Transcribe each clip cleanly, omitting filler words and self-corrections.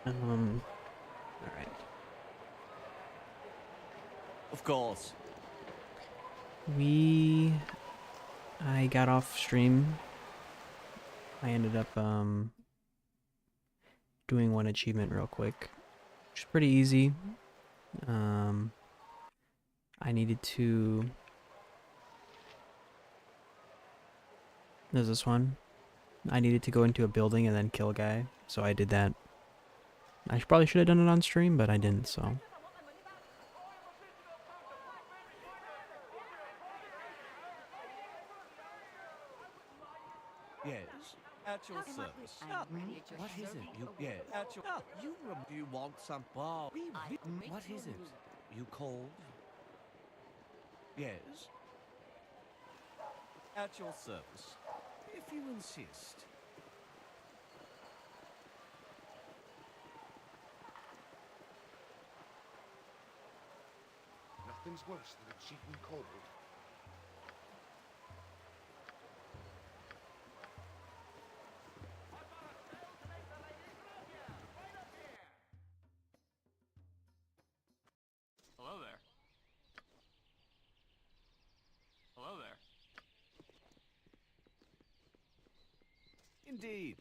All right. Of course. We I got off stream. I ended up doing one achievement real quick, which is pretty easy. Um, I needed to. There's this one. I needed to go into a building and then kill a guy, so I did that. Probably should have done it on stream, but I didn't. So Yes. At your service. What is it? You Yes. At your. Do you want some bar? what is it? You called? Yes. At your service. If you insist. Nothing's worse than a cheating cold. Hello there. Hello there. Indeed.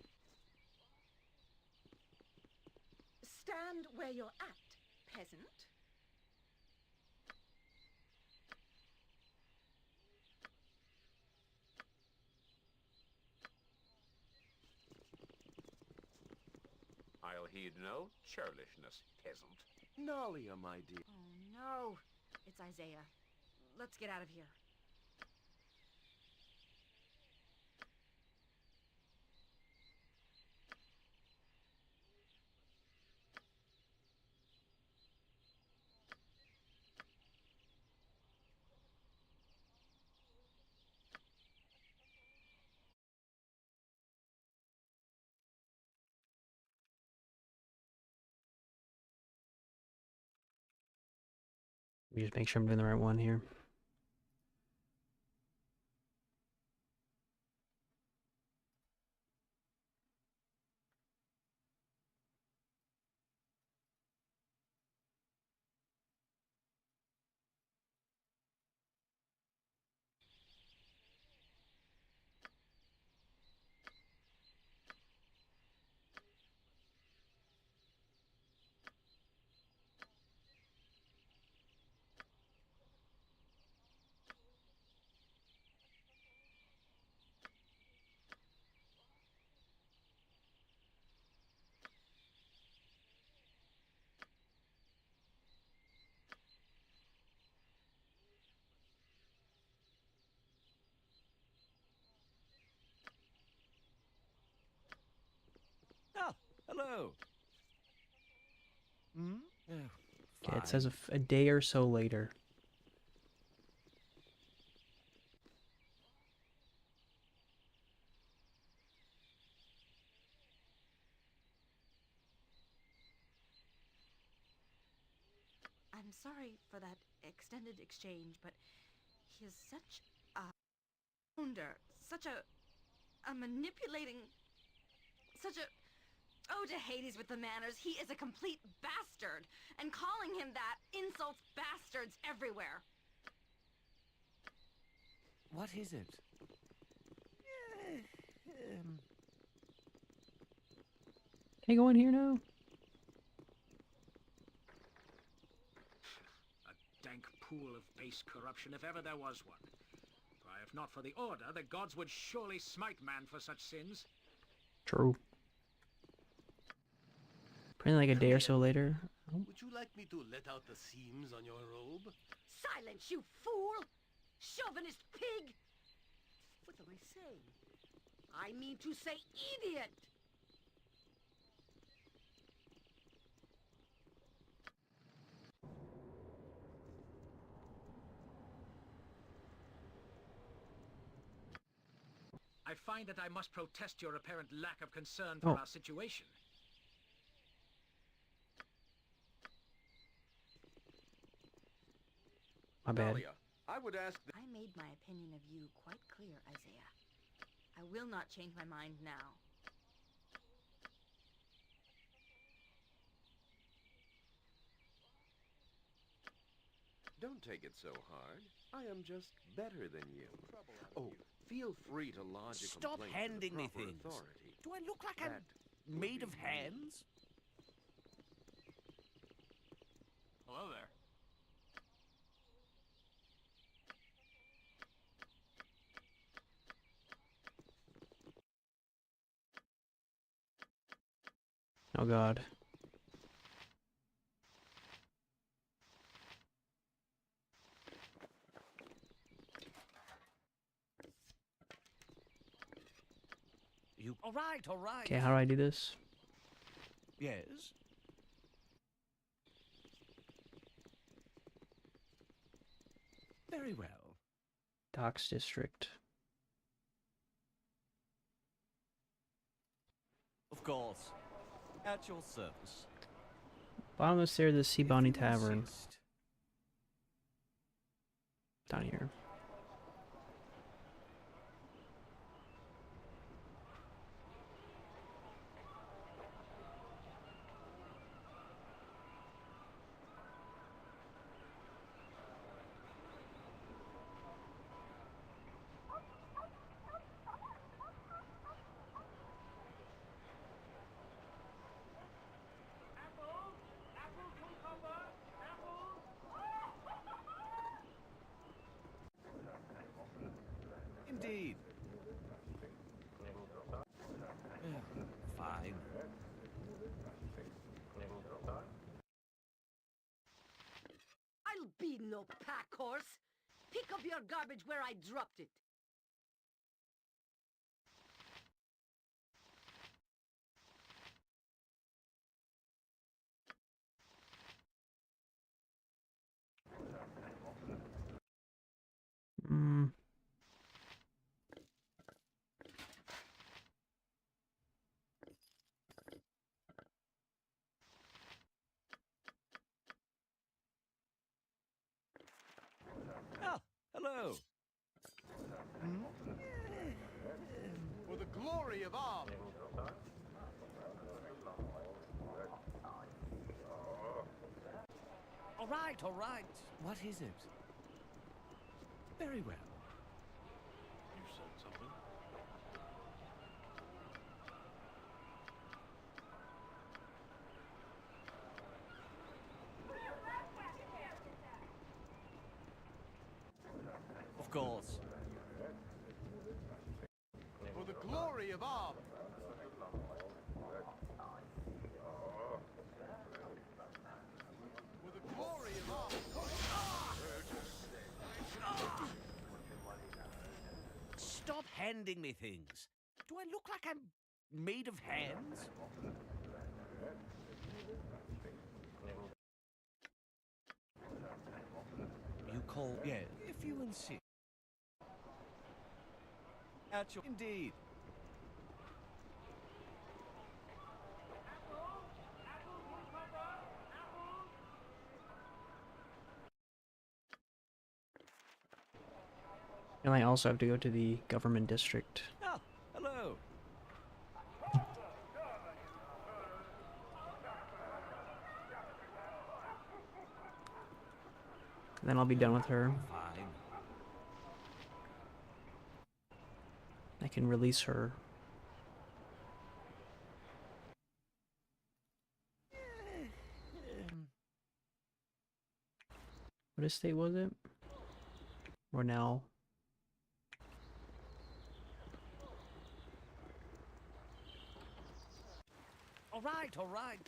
Stand where you're at, peasant. I'll heed no churlishness, peasant. Nalia, my dear. Oh no, it's Isaiah. Let's get out of here. let me just make sure I'm doing the right one here. Ah, hello. Hmm? Oh, Okay, it says fine. a day or so later. I'm sorry for that extended exchange, but he is such a founder, such a manipulating, such a... Oh, to Hades with the manners. He is a complete bastard, and calling him that insults bastards everywhere. What is it? Can I go in here now? A dank pool of base corruption, if ever there was one. Why, if not for the Order, the gods would surely smite man for such sins. True. Probably like a day or so later. Oh, Would you like me to let out the seams on your robe? Silence, you fool! Chauvinist pig! What am I saying? I mean to say idiot! I find that I must protest your apparent lack of concern for oh, our situation. my bad. Nalia, I would ask that... I made my opinion of you quite clear, Isaiah. I will not change my mind now. Don't take it so hard. I am just better than you. Oh, feel free to lodge a Stop complaint handing to me the proper things. authority. Do I look like I'm That would made be of me. hands? Hello there. Oh god. You... All right, all right. Okay, how do I do this? Yes? Very well. Docks District. Of course. At your service. Bottom of the stairs of the Sea If Bonnie you Tavern. insist. Down here. Indeed. Fine. I'll be no pack horse. Pick up your garbage where I dropped it. Mm. Ah, hello. For the glory of Ob! All right, all right. What is it? Very well. You said something? Of course. For the glory of Ob! For the glory of Ob! Stop handing me things. Do I look like I'm made of hands? You call... Yes, if you insist. At your... Indeed. And I also have to go to the government district. Ah, hello. Then I'll be done with her. Fine. I can release her. What estate was it? Ronell. All right, all right.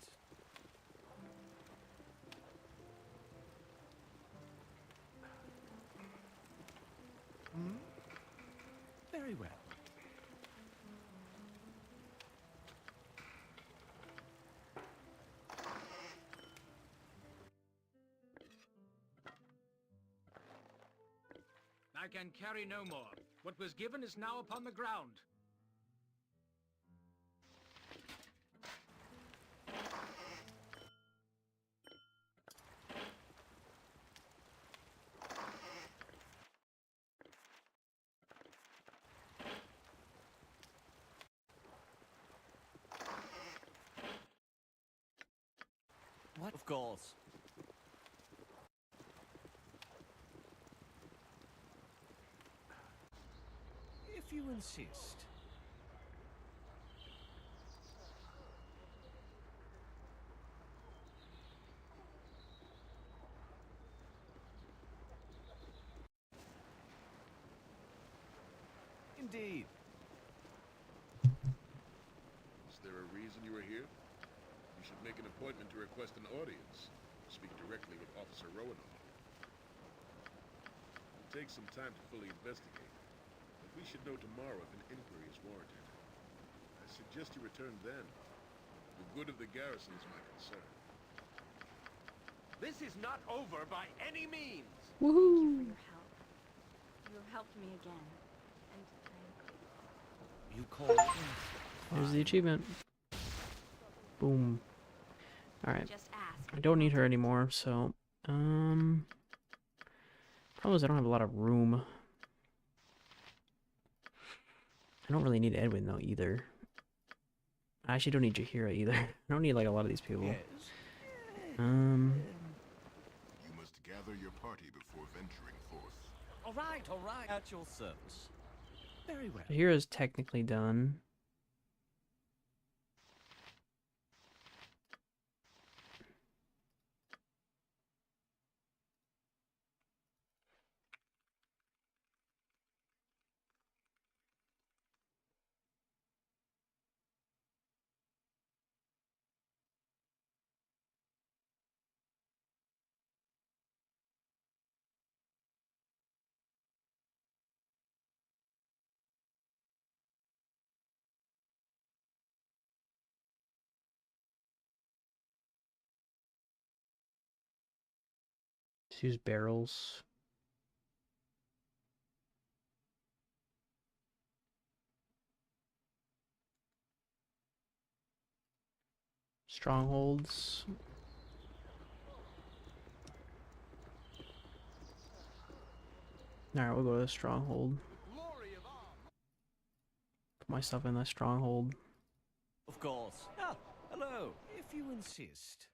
Very well. I can carry no more. What was given is now upon the ground. What? Of course. if you insist. Indeed. Is there a reason you are here? You should make an appointment to request an audience. Speak directly with Officer Roanoke. It'll take some time to fully investigate, but we should know tomorrow if an inquiry is warranted. I suggest you return then. The good of the garrison is my concern. This is not over by any means! Thank you for your help. You have helped me again, and I am grateful. You call it? There's the achievement. Boom. Alright. Just ask. I don't need her anymore, so... Problem is I don't have a lot of room. I don't really need Edwin, though, either. I actually don't need Jahira, either. I don't need, like, a lot of these people. Yes. You must gather your party before venturing forth. All right, all right. At your service. Very well. Jahira's technically done. Just use barrels. Strongholds. Alright, we'll go to the stronghold. Put my stuff in the stronghold. Of course. Ah, hello, if you insist.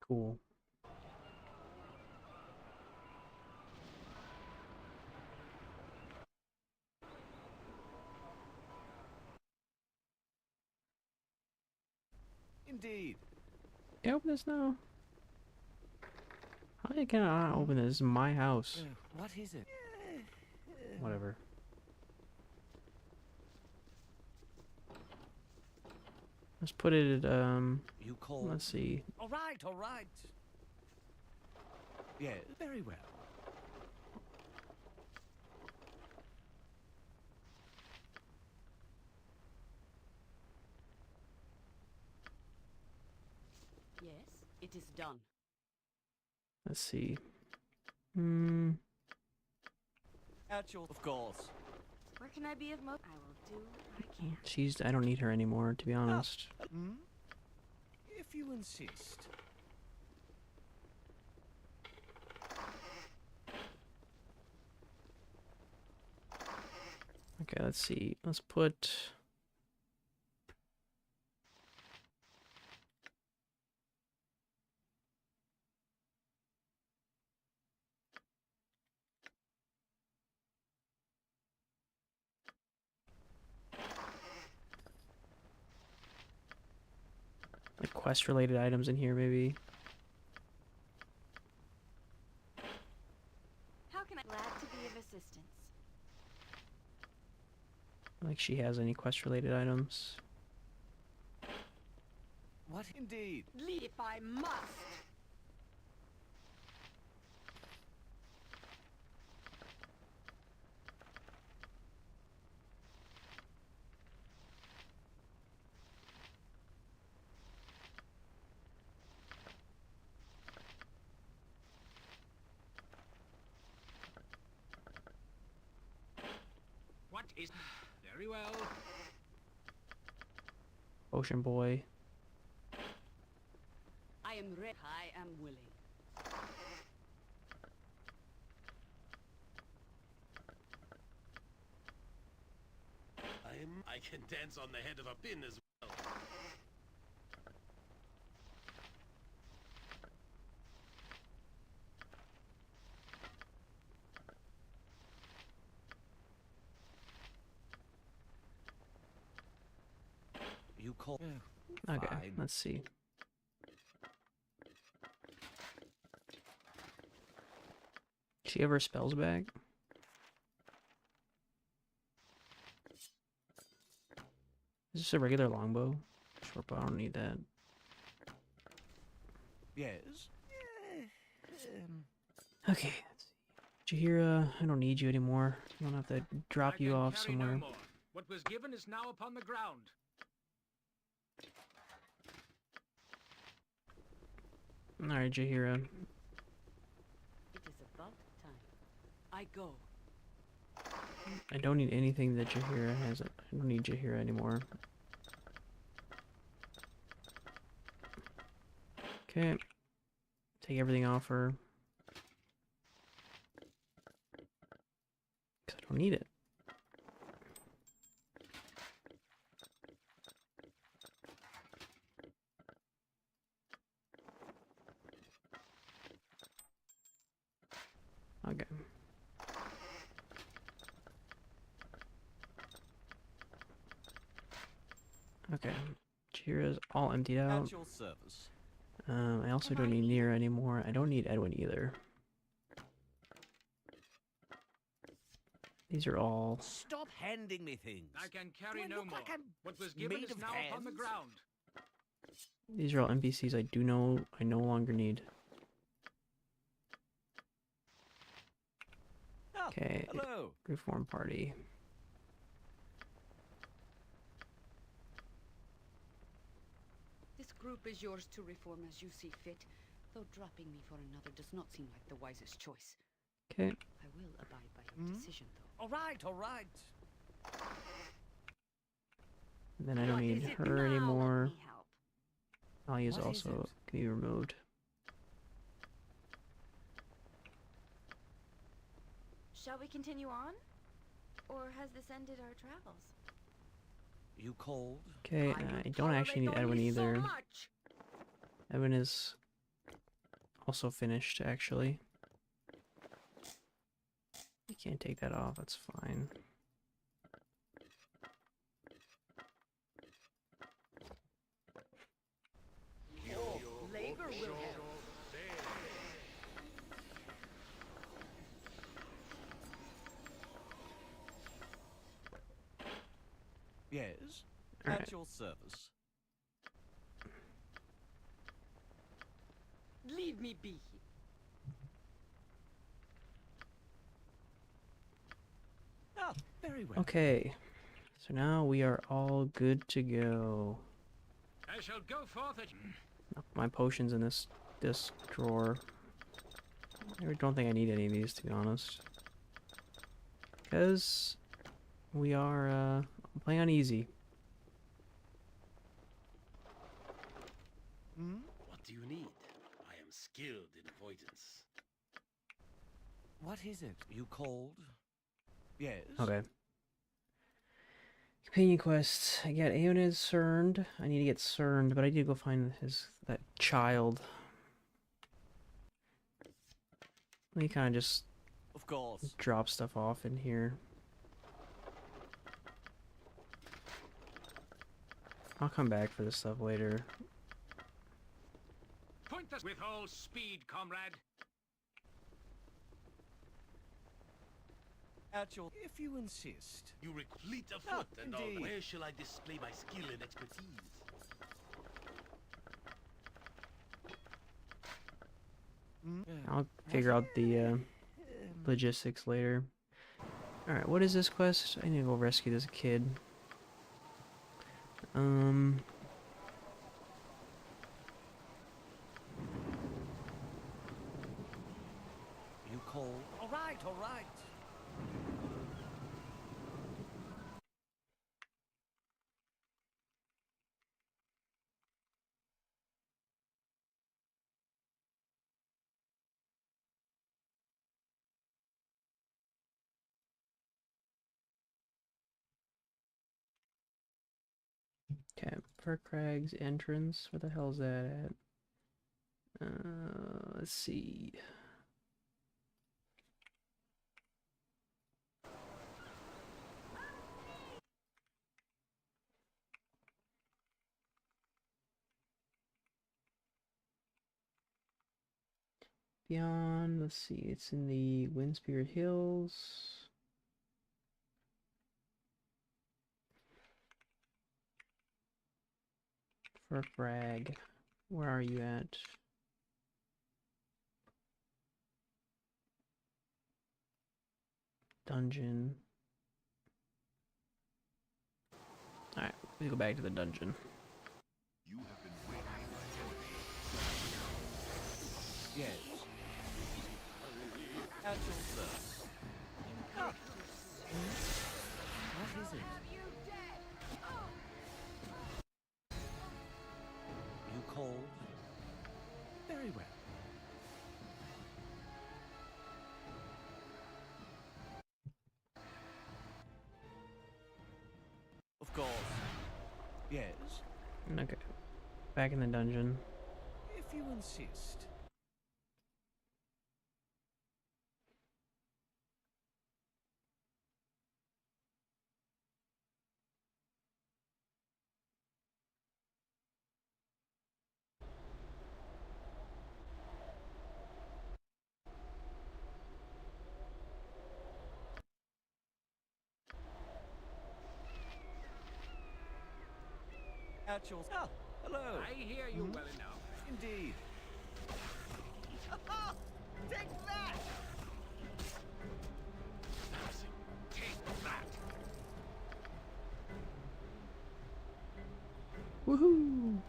Cool. Indeed. Can I open this now? How can I not open this? This is my house. What is it? Whatever. Let's put it at, You call? let's see. All right, all right. Yeah, very well. Yes, it is done. Let's see. At your, of course. Where can I be of most? I will do what I can. She's, I don't need her anymore, to be honest. Hmm? If you insist. Okay, let's see. Let's put... like quest-related items in here, maybe. How can I? Glad to be of assistance. Like she has any quest-related items. What? Indeed. Leave if I must. What is... Very well. Ocean Boy. I am ready. I am willing. I can dance on the head of a pin as well. call. Okay, Fine. let's see. Did she have her spells back? Is this a regular longbow? Short bow, I don't need that. Yes. Okay, let's see. Jahira, I don't need you anymore. I don't have to drop I you can off carry no somewhere. more. What was given is now upon the ground. Alright, Jahira. It is about time. I go. I don't need anything that Jahira has. I don't need Jahira anymore. Okay. Take everything off her. 'Cause I don't need it. Okay. Okay. Jahira's all emptied out. At your service. I also don't need Nira anymore. I don't need Edwin either. These are all... Stop handing me things. I can carry Do I no look more. like I'm What was given made is of now upon the hands? ground. These are all NPCs I no longer need. Ah, Okay. hello. Reform party. This group is yours to reform as you see fit, though dropping me for another does not seem like the wisest choice. Okay. I will abide by your decision, though. All right, all right. And then I don't What need is it her now? anymore. Let me help. Ali is What is also it? can be removed. Shall we continue on? Or has this ended our travels? You called? Okay, will I don't actually need tolerate Edwin only so either. much. Edwin is also finished, actually. You can't take that off, that's fine. Labor will help. Yes. Alright. At your service. Leave me be. Ah, very well. Okay, so now we are all good to go. I shall go forth at... My potions in this drawer. I don't think I need any of these, to be honest. Because we are playing on easy. What do you need? I am skilled in avoidance. What is it? You called? Yes. Okay. Companion quests. I got Aeonid Cerned. I need to get Cerned, but I need to go find that child. Let me kind of just Of course. drop stuff off in here. I'll come back for this stuff later. Point this with all speed, comrade. At your... If you insist. You fleet of Ah, foot and all. indeed. Where shall I display my skill and expertise? I'll figure out the logistics later. Alright, what is this quest? I need to go rescue this kid. You called? All right, all right. Okay, Fur Crag's entrance. Where the hell is that at? Let's see. Beyond, let's see, it's in the Windspirit Hills. Furbrag, where are you at? Dungeon. Alright, we go back to the dungeon. You have been waiting by enemy. Yes. At your service. What is it? You called? Very well. Of course. Yes. Okay. Back in the dungeon. If you insist. At your... Ah, hello. I hear you well enough. Indeed. Take that! Take that! Woohoo!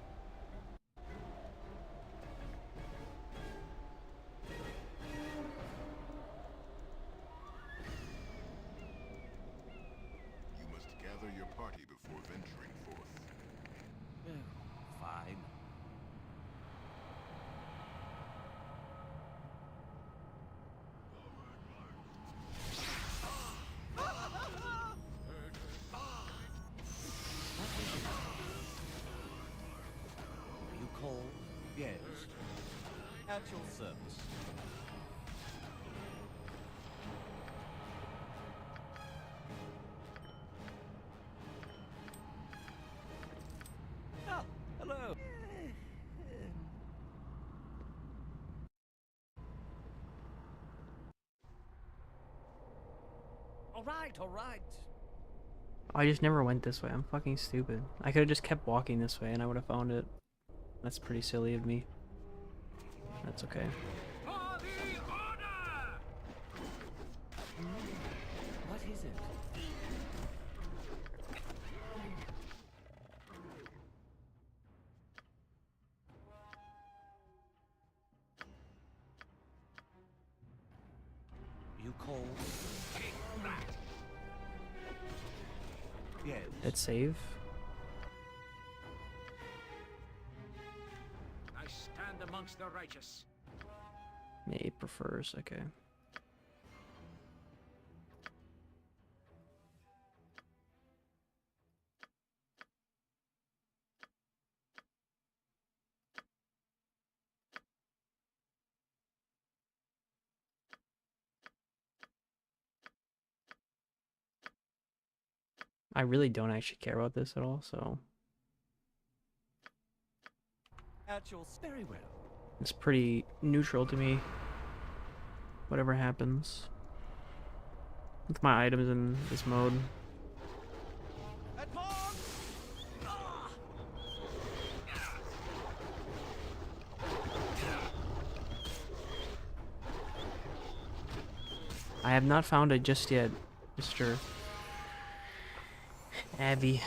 You must gather your party before venturing forth. Oh, fine. You call? Yes. At your service. Ah, hello. All right, all right. I just never went this way. I'm fucking stupid. I could have just kept walking this way and I would have found it. That's pretty silly of me. That's okay. For the order! What is it? You call? Take that! Yes. Hit save. I stand amongst the righteous. Yeah, he prefers. Okay. I really don't actually care about this at all, so At your... Very well. it's pretty neutral to me. Whatever happens with my items in this mode. Advance! Ah! I have not found it just yet, Mr. Abby.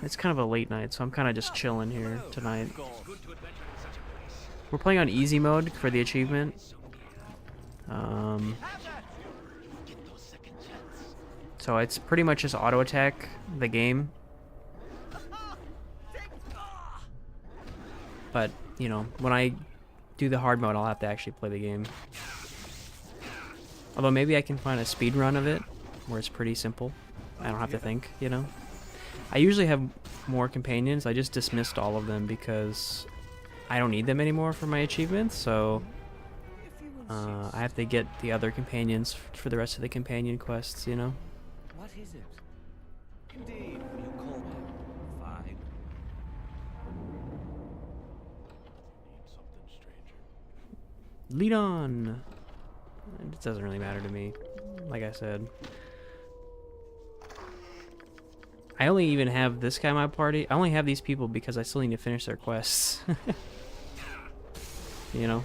It's kind of a late night, so I'm kind of just chilling here tonight. Of course. Good to adventure in such a place. We're playing on easy mode for the achievement. So it's pretty much just auto attack the game. But, you know, when I do the hard mode, I'll have to actually play the game. Although maybe I can find a speed run of it where it's pretty simple. I don't have to think, you know. I usually have more companions. I just dismissed all of them because I don't need them anymore for my achievements, so I have to get the other companions for the rest of the companion quests, you know. What is it? Indeed, you call me. Fine. Need something, stranger. Lead on! It doesn't really matter to me, like I said. I only even have this guy in my party. I only have these people because I still need to finish their quests. You know?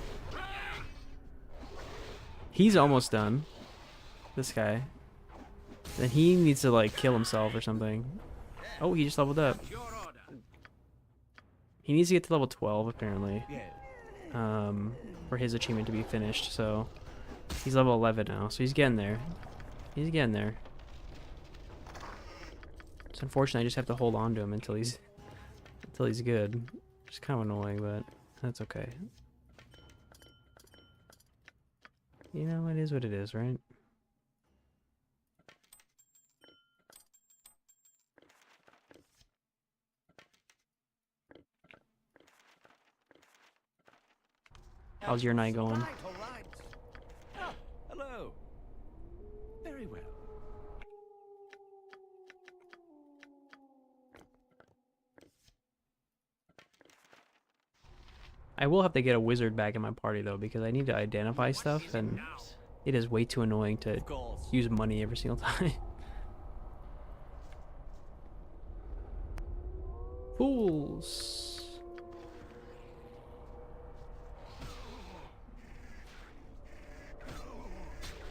He's almost done. This guy. Then he needs to, like, kill himself or something. Oh, he just leveled up. He needs to get to level 12, apparently. For his achievement to be finished, so... He's level 11 now, so he's getting there. He's getting there. It's unfortunate I just have to hold on to him until he's good. It's kind of annoying, but that's okay. You know, it is what it is, right? How's your night going? All right. Ah, hello. Very well. I will have to get a wizard back in my party though, because I need to identify stuff, and it is way too annoying to use money every single time. Fools.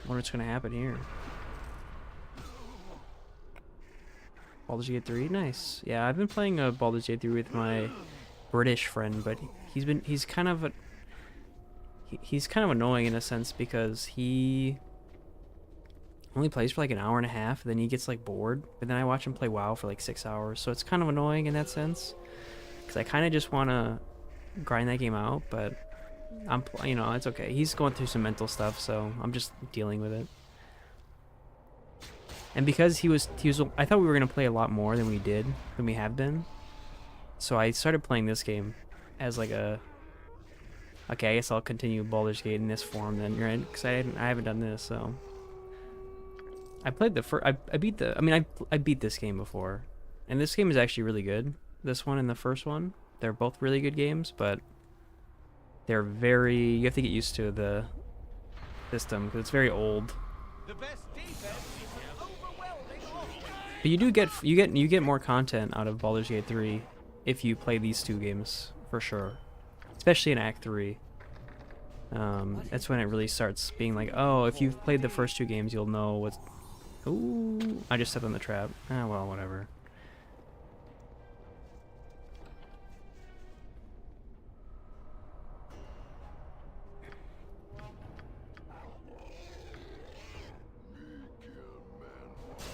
Wonder what's gonna happen here. Baldur's Gate 3, nice. Yeah, I've been playing Baldur's Gate 3 with my British friend, but he's kind of annoying in a sense because he only plays for like an hour and a half, and then he gets like bored. But then I watch him play WoW for like 6 hours, so it's kind of annoying in that sense. Because I kind of just want to grind that game out, but you know, it's okay. He's going through some mental stuff, so I'm just dealing with it. And because he was, I thought we were gonna play a lot more than we have been. So I started playing this game as like a, okay, I guess I'll continue Baldur's Gate in this form then, right? Because I haven't done this, so I played the first. I beat this game before, and this game is actually really good. This one and the first one, they're both really good games, but they're you have to get used to the system because it's very old. The best defense is an overwhelming offense. But you get more content out of Baldur's Gate 3 if you play these two games for sure, especially in Act 3. That's when it really starts being like, oh, if you've played the first two games, you'll know what's. Ooh, I just stepped on the trap. Ah, well, whatever.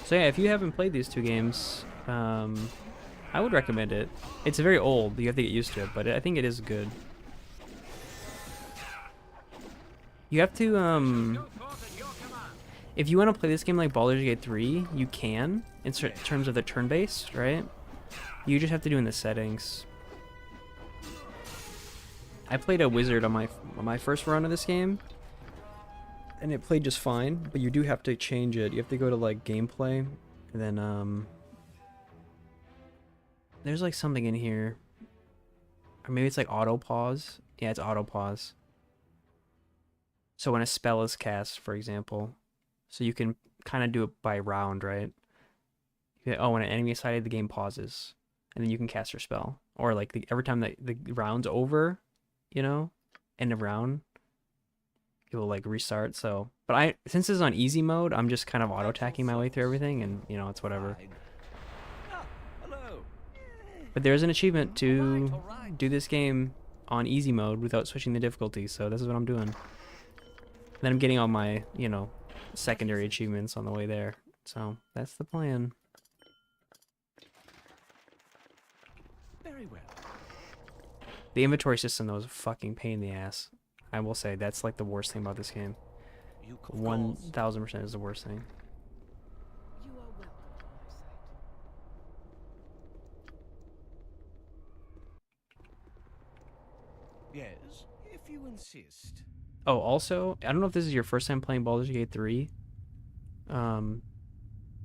So yeah, if you haven't played these two games, I would recommend it. It's very old, you have to get used to it, but I think it is good. You have to, if you want to play this game like Baldur's Gate 3, you can, in terms of the turn-based, right? You just have to do in the settings. I played a wizard on my first run of this game, and it played just fine, but you do have to change it. You have to go to like gameplay, and then there's like something in here, or maybe it's like auto pause. Yeah, it's auto pause. So when a spell is cast, for example, so you can kind of do it by round, right? Oh, when an enemy is sighted, the game pauses, and then you can cast your spell, or like every time the round's over, you know, end of round, it will like restart. So, but since it's on easy mode, I'm just kind of auto attacking my way through everything, and you know, it's whatever. But there's an achievement to do this game on easy mode without switching the difficulty, so this is what I'm doing. Then I'm getting all my, you know, secondary achievements on the way there. So that's the plan. Very well. The inventory system though is a fucking pain in the ass. I will say that's like the worst thing about this game. 1000% is the worst thing. You are welcome to my side. Yes, if you insist. Oh, also, I don't know if this is your first time playing Baldur's Gate 3.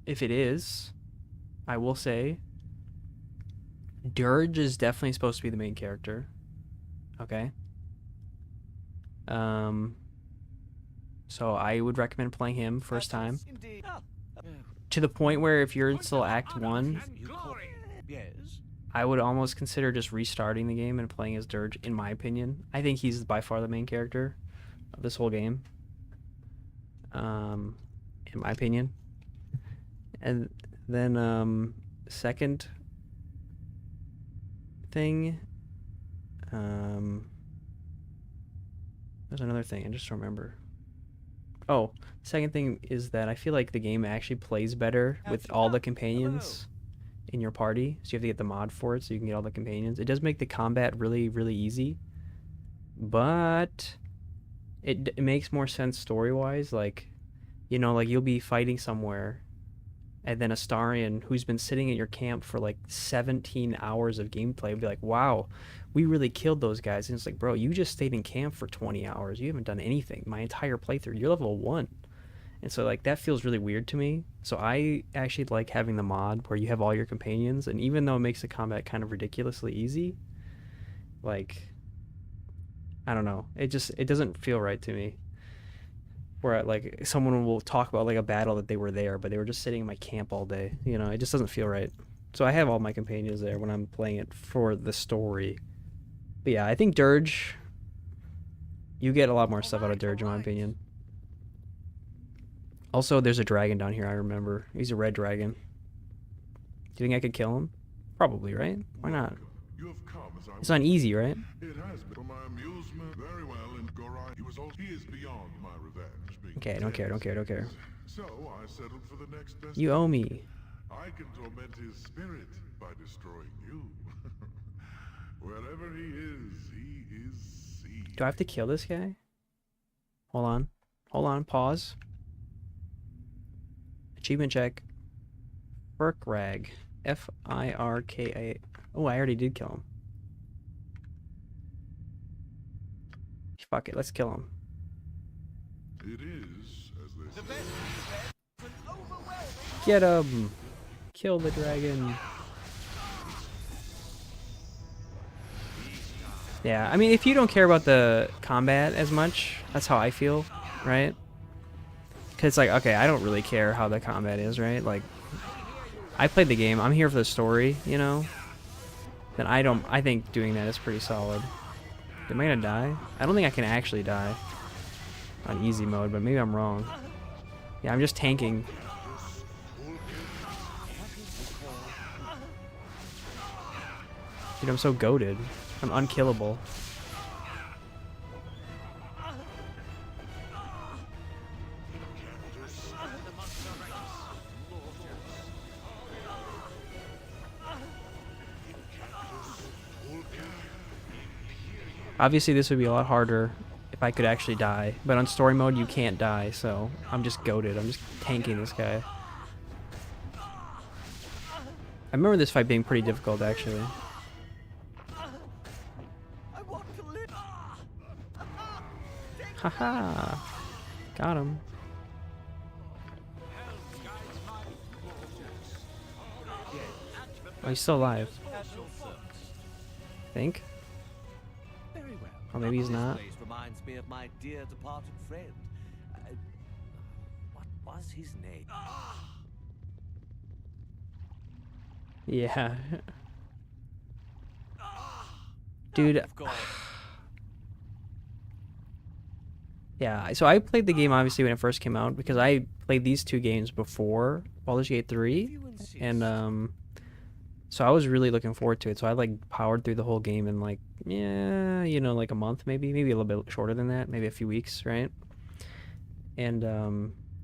If it is, I will say, Dirge is definitely supposed to be the main character. Okay? So I would recommend playing him first time. Indeed. To the point where if you're in still Act 1, Yes. I would almost consider just restarting the game and playing as Dirge, in my opinion. I think he's by far the main character of this whole game. In my opinion. And then, second thing, there's another thing, I just don't remember. Oh, second thing is that I feel like the game actually plays better with all the companions in your party. So you have to get the mod for it so you can get all the companions. It does make the combat really, really easy. But it makes more sense story-wise. Like, you know, like you'll be fighting somewhere and then Astarion, who's been sitting at your camp for like 17 hours of gameplay, will be like, wow, we really killed those guys. And it's like, bro, you just stayed in camp for 20 hours. You haven't done anything. My entire playthrough, you're level 1. And so, like, that feels really weird to me. So I actually like having the mod where you have all your companions. And even though it makes the combat kind of ridiculously easy, like, I don't know. It doesn't feel right to me. Where, like, someone will talk about, like, a battle that they were there, but they were just sitting in my camp all day. You know, it just doesn't feel right. So I have all my companions there when I'm playing it for the story. But yeah, I think Dirge, you get a lot more stuff out of Dirge, in my opinion. Also, there's a dragon down here, I remember. He's a red dragon. Do you think I could kill him? Probably, right? Why not? You have come as I It's not easy, right? It has been for my amusement. Very well, and Gorai, he is beyond my revenge. Okay, don't care. So I settled for the next best. You owe me. I can torment his spirit by destroying you. Wherever he is seen. Do I have to kill this guy? Hold on, pause. Achievement check. Firkrag. F-I-R-K-A. Oh, I already did kill him. Fuck it, let's kill him. It is, as they say. Get him! Kill the dragon. Yeah, I mean, if you don't care about the combat as much, that's how I feel, right? Because, like, okay, I don't really care how the combat is, right? Like, I played the game. I'm here for the story, you know? Then I think doing that is pretty solid. Am I gonna die? I don't think I can actually die on easy mode, but maybe I'm wrong. Yeah, I'm just tanking. Dude, I'm so goated. I'm unkillable. Obviously, this would be a lot harder if I could actually die, but on story mode, you can't die, so I'm just goated. I'm just tanking this guy. I remember this fight being pretty difficult, actually. Haha! Got him. Oh, he's still alive. Think? Or maybe he's not. This place reminds me of my dear departed friend. What was his name? Yeah. Dude. Yeah, so I played the game obviously when it first came out because I played these two games before Baldur's Gate 3, and so I was really looking forward to it. So I like powered through the whole game in like, yeah, you know, like a month maybe a little bit shorter than that, maybe a few weeks, right? And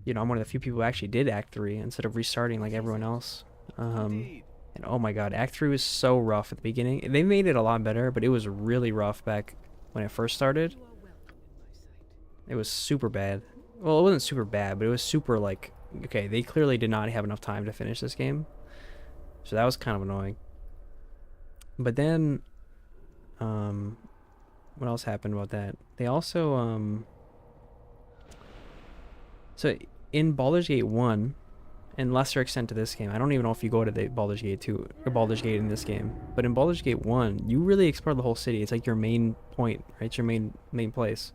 you know, I'm one of the few people who actually did Act 3 instead of restarting like everyone else. And oh my god, Act 3 was so rough at the beginning. They made it a lot better, but it was really rough back when it first started. It was super bad. Well, it wasn't super bad, but it was super like, okay, they clearly did not have enough time to finish this game. So that was kind of annoying. But then, what else happened about that? They also, so in Baldur's Gate 1, and lesser extent to this game, I don't even know if you go to the Baldur's Gate 2 or Baldur's Gate in this game, but in Baldur's Gate 1, you really explore the whole city. It's like your main point, right? It's your main place.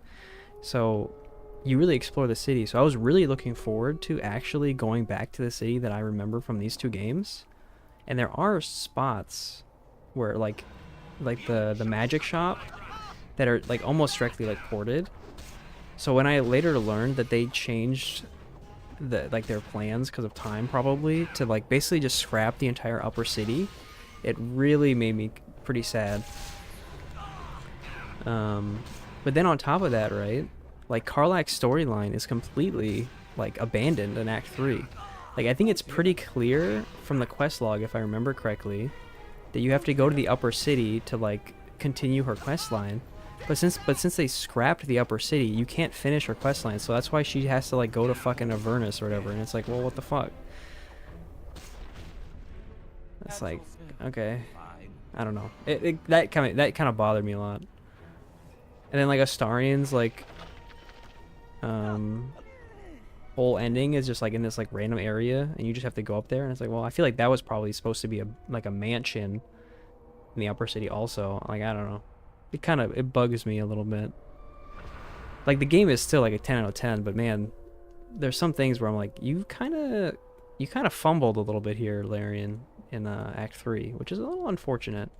So you really explore the city. So I was really looking forward to actually going back to the city that I remember from these 2 games. And there are spots where like the magic shop that are like almost directly like ported. So when I later learned that they changed their plans because of time probably to like basically just scrap the entire upper city, it really made me pretty sad. But then on top of that, right, like Karlach's storyline is completely like abandoned in Act 3. Like I think it's pretty clear from the quest log, if I remember correctly, that you have to go to the upper city to like continue her quest line. But since they scrapped the upper city, you can't finish her quest line, so that's why she has to like go to fucking Avernus or whatever, and it's like, well, what the fuck? It's like, okay, I don't know. That kind of bothered me a lot. And then like Astarian's like whole ending is just like in this like random area, and you just have to go up there, and it's like, well, I feel like that was probably supposed to be a mansion in the upper city also. Like I don't know. It bugs me a little bit. Like the game is still like a 10 out of 10, but man, there's some things where I'm like, you kind of fumbled a little bit here, Larian, in Act 3, which is a little unfortunate.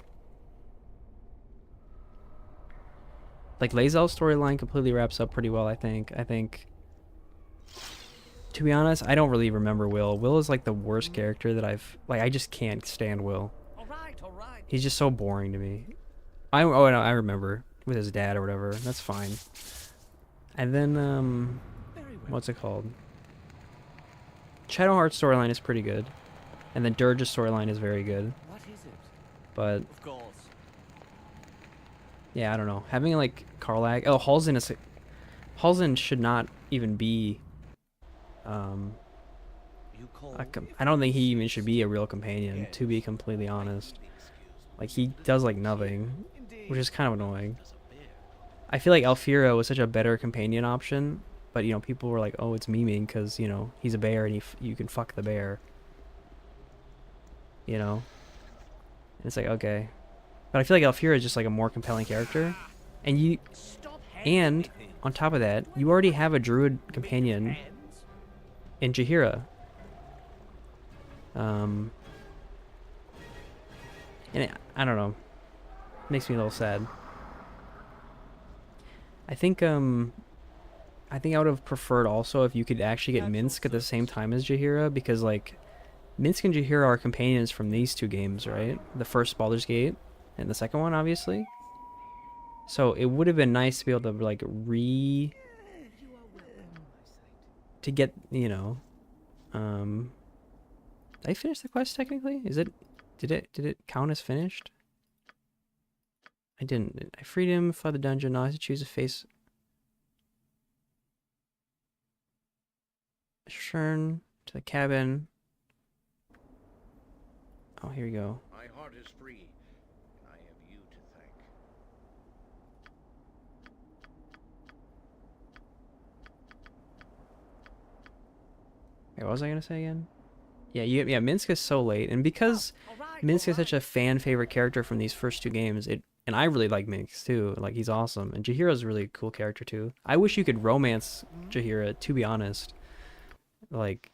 Like Lae'zel's storyline completely wraps up pretty well, I think. To be honest, I don't really remember Will. Will is like the worst character that I just can't stand Will. All right. He's just so boring to me. Oh no, I remember with his dad or whatever. That's fine. And then what's it called? Shadowheart's storyline is pretty good, and then Dirge's storyline is very good. What is it? But Of course. yeah, I don't know. Having like Karlach, Halsin should not even be. I don't think he even should be a real companion, to be completely honest. Like he does like nothing, which is kind of annoying. I feel like Alfira was such a better companion option, but you know, people were like, "Oh, it's memeing because you know he's a bear and you can fuck the bear." You know, and it's like okay, but I feel like Alfira is just like a more compelling character, and on top of that, you already have a druid companion in Jaheira. And I don't know, makes me a little sad. I think I would have preferred also if you could actually get Minsk at the same time as Jaheira, because like Minsk and Jaheira are companions from these 2 games, right? The first Baldur's Gate and the second one, obviously. So it would have been nice to be able to like to get, you know, did I finish the quest technically? Did it count as finished? I didn't. I freed him, fled the dungeon. Now I have to choose a face. Return to the cabin. Oh, here we go. My heart is free, and I have you to thank. Wait, what was I gonna say again? Yeah, Minsk is so late, and because Minsk is such a fan favorite character from these first 2 games, and I really like Minsk too. Like he's awesome, and Jaheira's a really cool character too. I wish you could romance Jaheira, to be honest. Like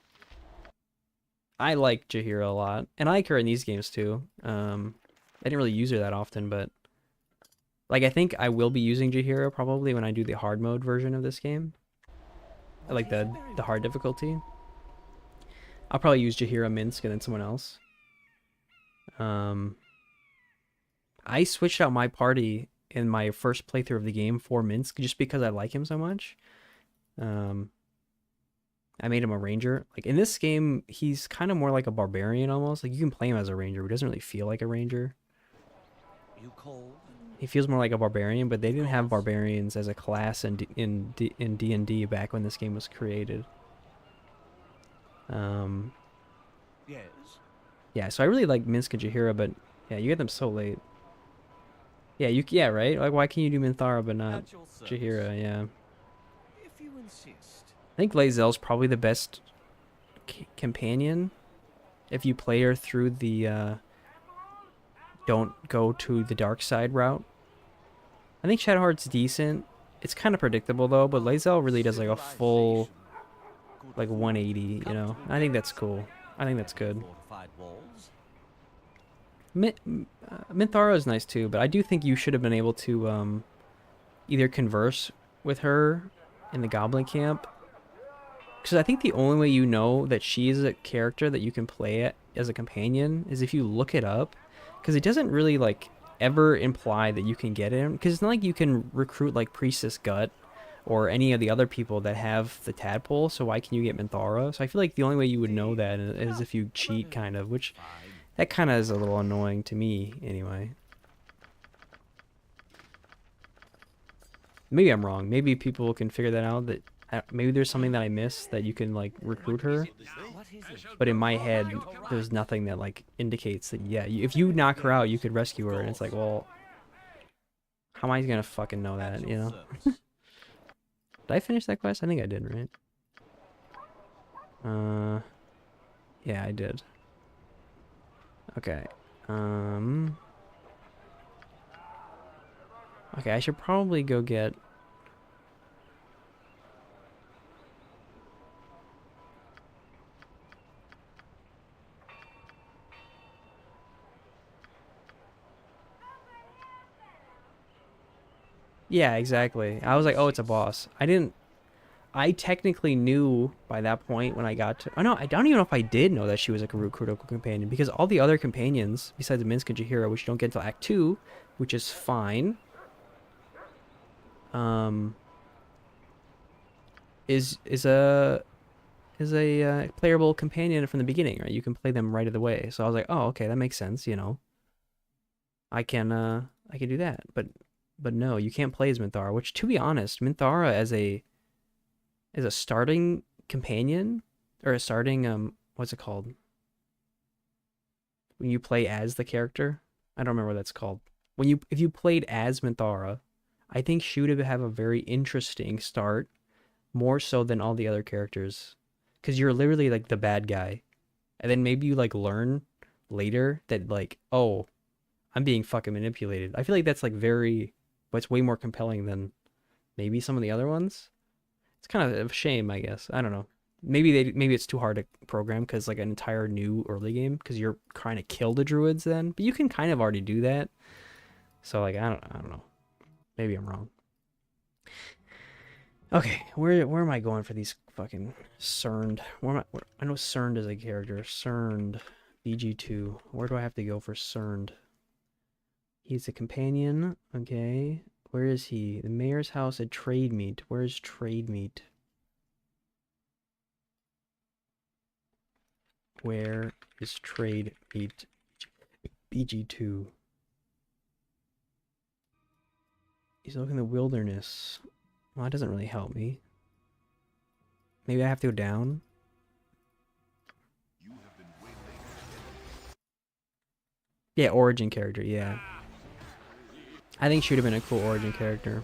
I like Jaheira a lot, and I like her in these games too. I didn't really use her that often, but like I think I will be using Jaheira probably when I do the hard mode version of this game. I like the hard difficulty. I'll probably use Jaheira, Minsk, and then someone else. I switched out my party in my first playthrough of the game for Minsk just because I like him so much. I made him a ranger. Like in this game, he's kind of more like a barbarian almost. Like you can play him as a ranger, but he doesn't really feel like a ranger. You cold? He feels more like a barbarian, but they didn't have barbarians as a class in D&D back when this game was created. Yes. Yeah, so I really like Minsk and Jaheira, but yeah, you get them so late. Yeah, right? Like why can you do Minthara but not Jaheira? Yeah. If you insist. I think Lae'zel's probably the best companion if you play her through the don't go to the dark side route. I think Shadowheart's decent It's kind of predictable though, but Lae'zel really does like a full like 180, you know. I think that's cool. I think that's good. Minthara is nice too, but I do think you should have been able to either converse with her in the Goblin Camp, because I think the only way you know that she is a character that you can play as a companion is if you look it up, because it doesn't really like ever imply that you can get him, because it's not like you can recruit like Priestess Gut or any of the other people that have the tadpole, so why can you get Minthara? So I feel like the only way you would know that is if you cheat, kind of, which that kind of is a little annoying to me anyway. Maybe I'm wrong. Maybe people can figure that out, that maybe there's something that I missed that you can like recruit her, but in my head there's nothing that like indicates that, yeah, if you knock her out you could rescue her, and it's like, well, how am I gonna fucking know that, you know? Did I finish that quest? I think I did, right? Yeah, I did. Okay. Okay, I should probably go get... Yeah, exactly. I was like, oh, it's a boss. I technically knew by that point when I got to... Oh, no, I don't even know if I did know that she was like a critical companion, because all the other companions, besides Minsk and Jaheira, which you don't get until Act 2, which is fine, is a playable companion from the beginning, right? You can play them right away. So I was like, oh, okay, that makes sense, you know. I can do that. But no, you can't play as Minthara, which, to be honest, Minthara as a starting companion, or a starting what's it called? When you play as the character? I don't remember what that's called. If you played as Minthara, I think she would have a very interesting start, more so than all the other characters, because you're literally like the bad guy, and then maybe you like learn later that like, oh, I'm being fucking manipulated. I feel like that's like but it's way more compelling than maybe some of the other ones. It's kind of a shame, I guess. I don't know. Maybe it's too hard to program because like an entire new early game, because you're trying to kill the druids then, but you can kind of already do that. So like, I don't know. Maybe I'm wrong. Okay, where am I going for these fucking Cerned? I know Cerned is a character. Cerned, BG2. Where do I have to go for Cerned? He's a companion. Okay, where is he? The mayor's house at Trade Meet. Where's Trade Meet? Where is Trade Meet? BG2. He's looking in the wilderness. Well, that doesn't really help me. Maybe I have to go down? Yeah, origin character, yeah. I think she would have been a cool origin character.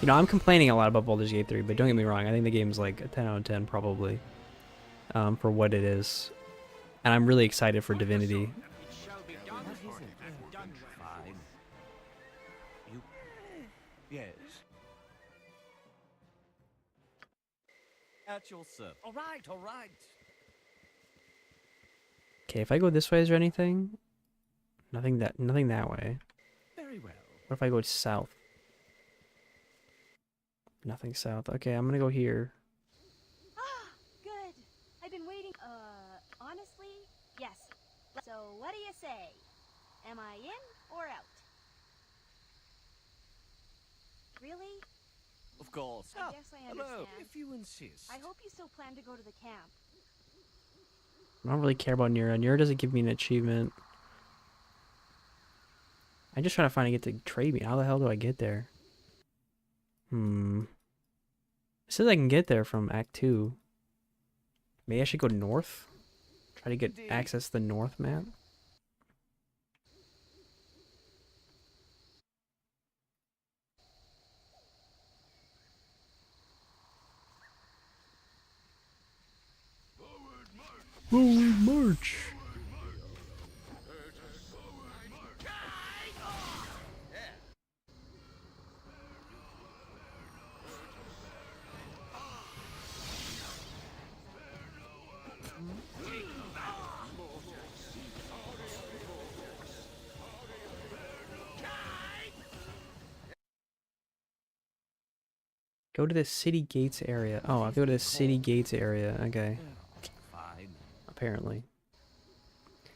You know, I'm complaining a lot about Baldur's Gate 3, but don't get me wrong, I think the game's like a 10 out of 10 probably, for what it is. And I'm really excited for Divinity. Yes. At your service. All right, all right. Okay, if I go this way, is there anything? Nothing that way. Very well. What if I go south? Nothing south. Okay, I'm gonna go here. Ah, good. I've been waiting. Honestly, yes. So, what do you say? Am I in or out? Really? Of course. I guess I understand. Hello, if you insist. I hope you still plan to go to the camp. I don't really care about Nira. Nira doesn't give me an achievement. I'm just trying to find a get to Trade Meet. How the hell do I get there? It says I can get there from Act 2. Maybe I should go north? Try to get access to the north map? march. Go to the city gates area. Oh, I have to go to the city gates area. Okay. Fine. Apparently.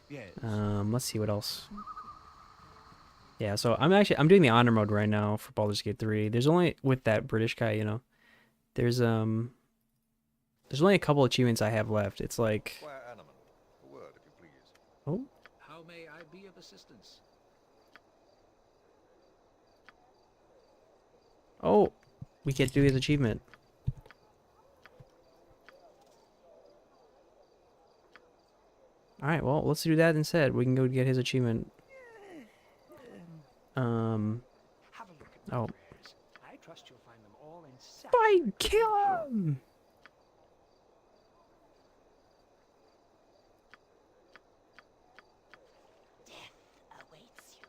Yes. Let's see what else. Yeah, so I'm doing the honor mode right now for Baldur's Gate 3. There's only with that British guy, you know. There's only a couple achievements I have left. It's like oh, How may I be of assistance? oh, we get to do his achievement. All right, well, let's do that instead. We can go get his achievement. Have a look at my Oh. wares. I trust you'll find them all in Fight, kill him! Awaits you.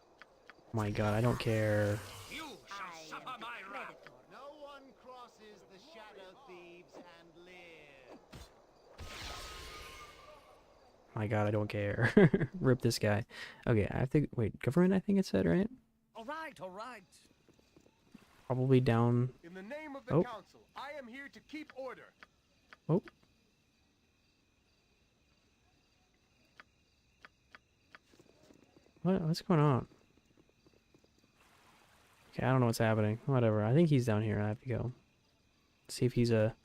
My God, I don't care. You shall suffer my wrath. No one crosses the shadow thieves and live. My God, I don't care. Rip this guy. Okay, I have to wait. Government, I think it said, right? All right, all right. Probably down. In the name of the Oh. council, I am here to keep order. Oh. What's going on? Okay, I don't know what's happening. Whatever. I think he's down here. I have to go. See if he's a...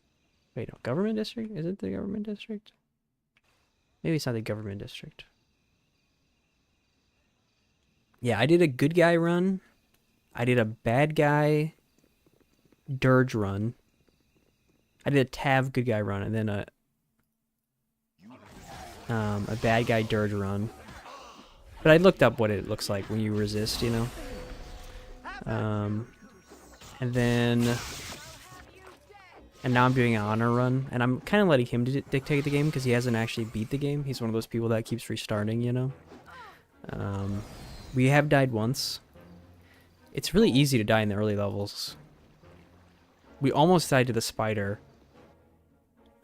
Wait, no. Government district? Is it the government district? Maybe it's not the government district. Yeah, I did a good guy run. I did a bad guy dirge run. I did a Tav good guy run, and then a bad guy dirge run. But I looked up what it looks like when you resist, you know. And now I'm doing an honor run, and I'm kind of letting him dictate the game because he hasn't actually beat the game. He's one of those people that keeps restarting, you know. We have died once. It's really easy to die in the early levels. We almost died to the spider.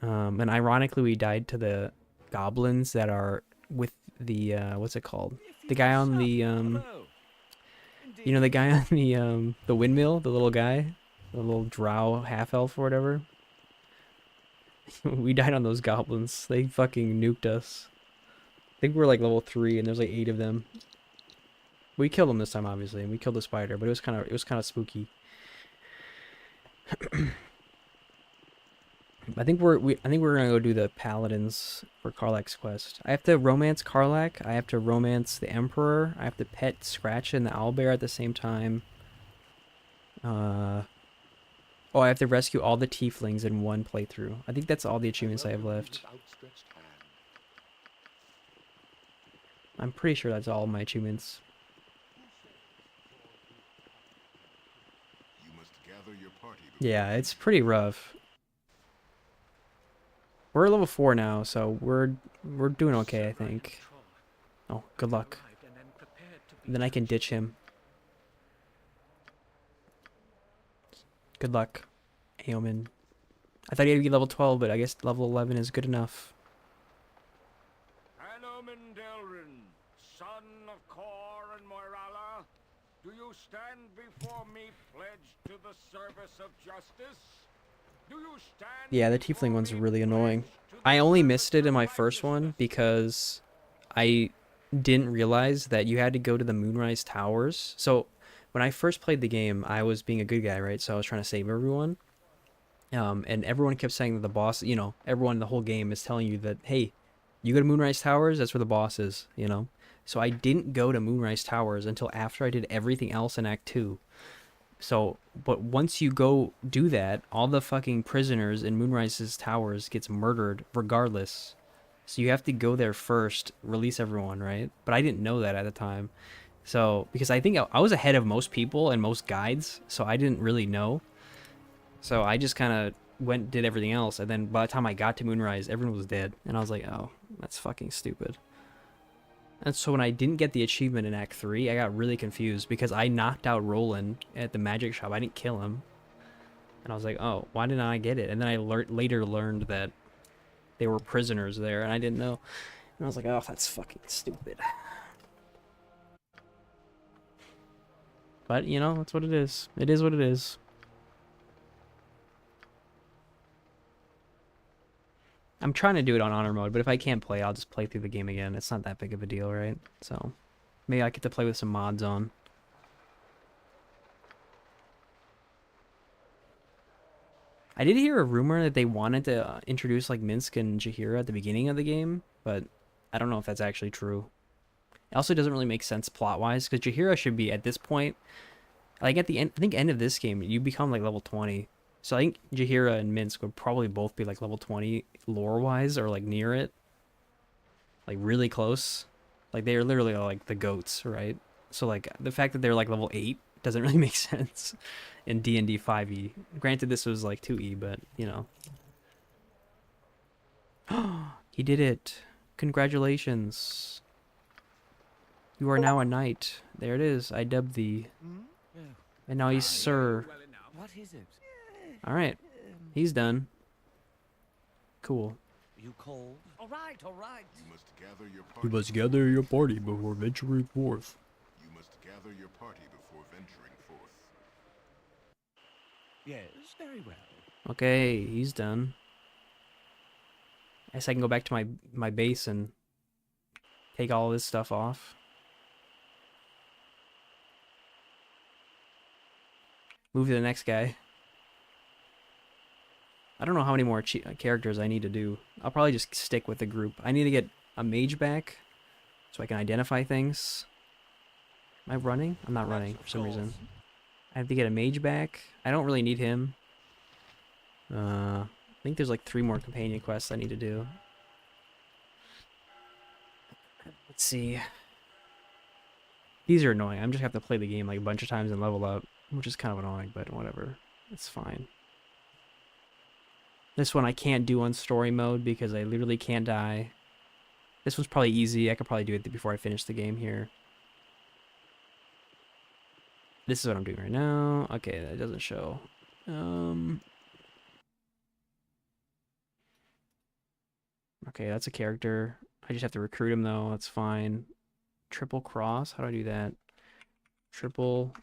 And ironically, we died to the goblins that are with the, what's it called? The guy on the, you know, the guy on the windmill, the little guy, the little drow half-elf or whatever. We died on those goblins. They fucking nuked us. I think we're like level 3 and there's like 8 of them. We killed them this time, obviously, and we killed the spider, but it was kind of spooky. I think we're gonna go do the paladins for Karlach's quest. I have to romance Karlach. I have to romance the Emperor. I have to pet Scratch and the owlbear at the same time. Oh, I have to rescue all the tieflings in one playthrough. I think that's all the achievements I have left. I'm pretty sure that's all my achievements. You must gather your party. Yeah, it's pretty rough. We're level 4 now, so we're doing okay, I think. Oh, good luck. Then I can ditch him. Good luck, Aomen. I thought he had to be level 12, but I guess level 11 is good enough. Anomen Delrin, son of Kor and Moirala, do you stand before me pledged to the service of justice? Do you stand Yeah, the tiefling one's really annoying. I only missed it in my first one because I didn't realize that you had to go to the Moonrise Towers. So when I first played the game, I was being a good guy, right? So I was trying to save everyone. And everyone kept saying that the boss, you know, everyone in the whole game is telling you that, hey, you go to Moonrise Towers, that's where the boss is, you know? So I didn't go to Moonrise Towers until after I did everything else in Act 2. So, but once you go do that, all the fucking prisoners in Moonrise's Towers gets murdered regardless. So you have to go there first, release everyone, right? But I didn't know that at the time. So, because I think I was ahead of most people and most guides, so I didn't really know. So I just kind of did everything else, and then by the time I got to Moonrise, everyone was dead, and I was like, oh, that's fucking stupid. And so when I didn't get the achievement in Act 3, I got really confused because I knocked out Roland at the magic shop. I didn't kill him. And I was like, oh, why didn't I get it? And then I later learned that they were prisoners there, and I didn't know. And I was like, oh, that's fucking stupid. But, you know, that's what it is. It is what it is. I'm trying to do it on honor mode, but if I can't play, I'll just play through the game again. It's not that big of a deal, right? So, maybe I get to play with some mods on. I did hear a rumor that they wanted to introduce, like, Minsk and Jaheira at the beginning of the game, but I don't know if that's actually true. It also doesn't really make sense plot-wise, because Jaheira should be, at this point, like, at the end, I think end of this game, you become, like, level 20. So I think Jaheira and Minsk would probably both be like level 20 lore-wise, or like near it. Like really close. Like they are literally like the goats, right? So like the fact that they're like level 8 doesn't really make sense in D&D 5e. Granted this was like 2e, but you know. He did it. Congratulations. You are now a knight. There it is. I dubbed thee. And now he's Sir. What is it? Alright. He's done. Cool. You cold? All right, all right. You must gather your party. You must gather your party before venturing forth. You must gather your party before venturing forth. Yes, very well. Okay, he's done. I guess I can go back to my base and take all this stuff off. Move to the next guy. I don't know how many more characters I need to do. I'll probably just stick with the group. I need to get a mage back so I can identify things. Am I running? I'm not running for some reason. I have to get a mage back. I don't really need him. I think there's like 3 more companion quests I need to do. Let's see. These are annoying. I'm just gonna have to play the game like a bunch of times and level up, which is kind of annoying, but whatever. It's fine. This one I can't do on story mode because I literally can't die. This one's probably easy. I could probably do it before I finish the game here. This is what I'm doing right now. Okay, that doesn't show. Okay, that's a character. I just have to recruit him though. That's fine. Triple cross. How do I do that? Triple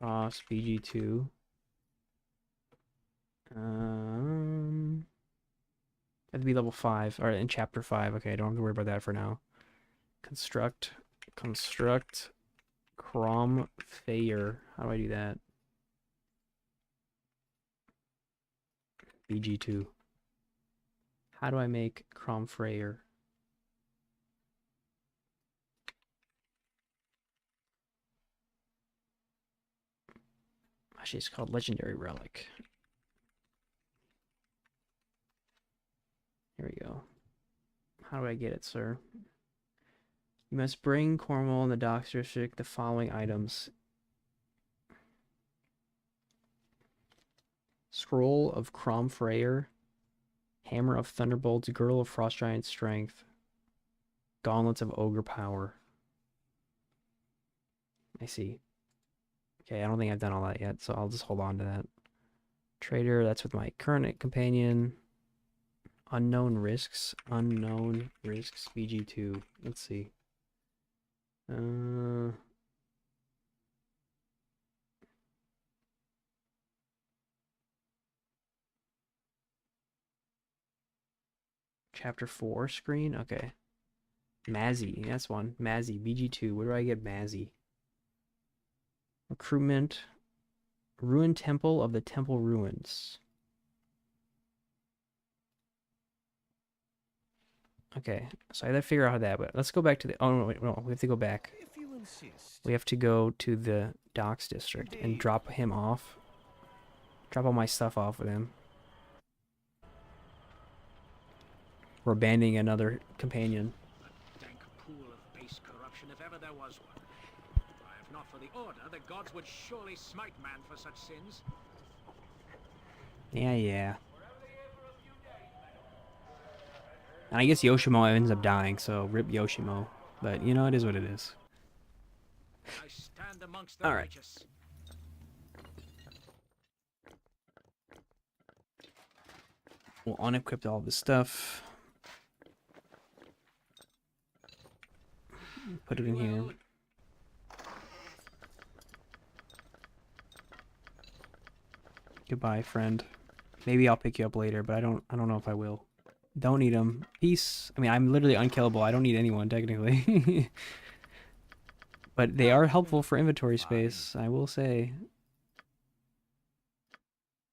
cross BG2. I have to be level 5, or in chapter 5. Okay, I don't have to worry about that for now. Construct Crom Fayer. How do I do that? BG2. How do I make Crom Frayer? Actually, it's called Legendary Relic. Here we go. How do I get it, sir? You must bring Cornwall and the Docks District the following items. Scroll of Crom Frayer, Hammer of Thunderbolts, Girdle of Frost Giant Strength, Gauntlets of Ogre Power. I see. Okay, I don't think I've done all that yet, so I'll just hold on to that. Trader, that's with my current companion. Unknown risks, BG2. Let's see. Chapter 4 screen? Okay. Mazzy, that's one. Mazzy, BG2. Where do I get Mazzy? Recruitment. Ruined Temple of the Temple Ruins. Okay, so I gotta figure out how that, but let's go back to the, oh no, wait, no, we have to go back. If you insist. We have to go to the Docks District and drop him off. Drop all my stuff off with him. We're abandoning another companion. A dank pool of base corruption, if ever there was one. If not for the order, the gods would surely smite man for such sins. Yeah. And I guess Yoshimo ends up dying, so rip Yoshimo. But, you know, it is what it is. I stand amongst the All right. righteous. We'll unequip all this stuff. Put it in here. Goodbye, friend. Maybe I'll pick you up later, but I don't know if I will. Don't need them. Peace. I mean, I'm literally unkillable. I don't need anyone, technically. But they are helpful for inventory space, I will say.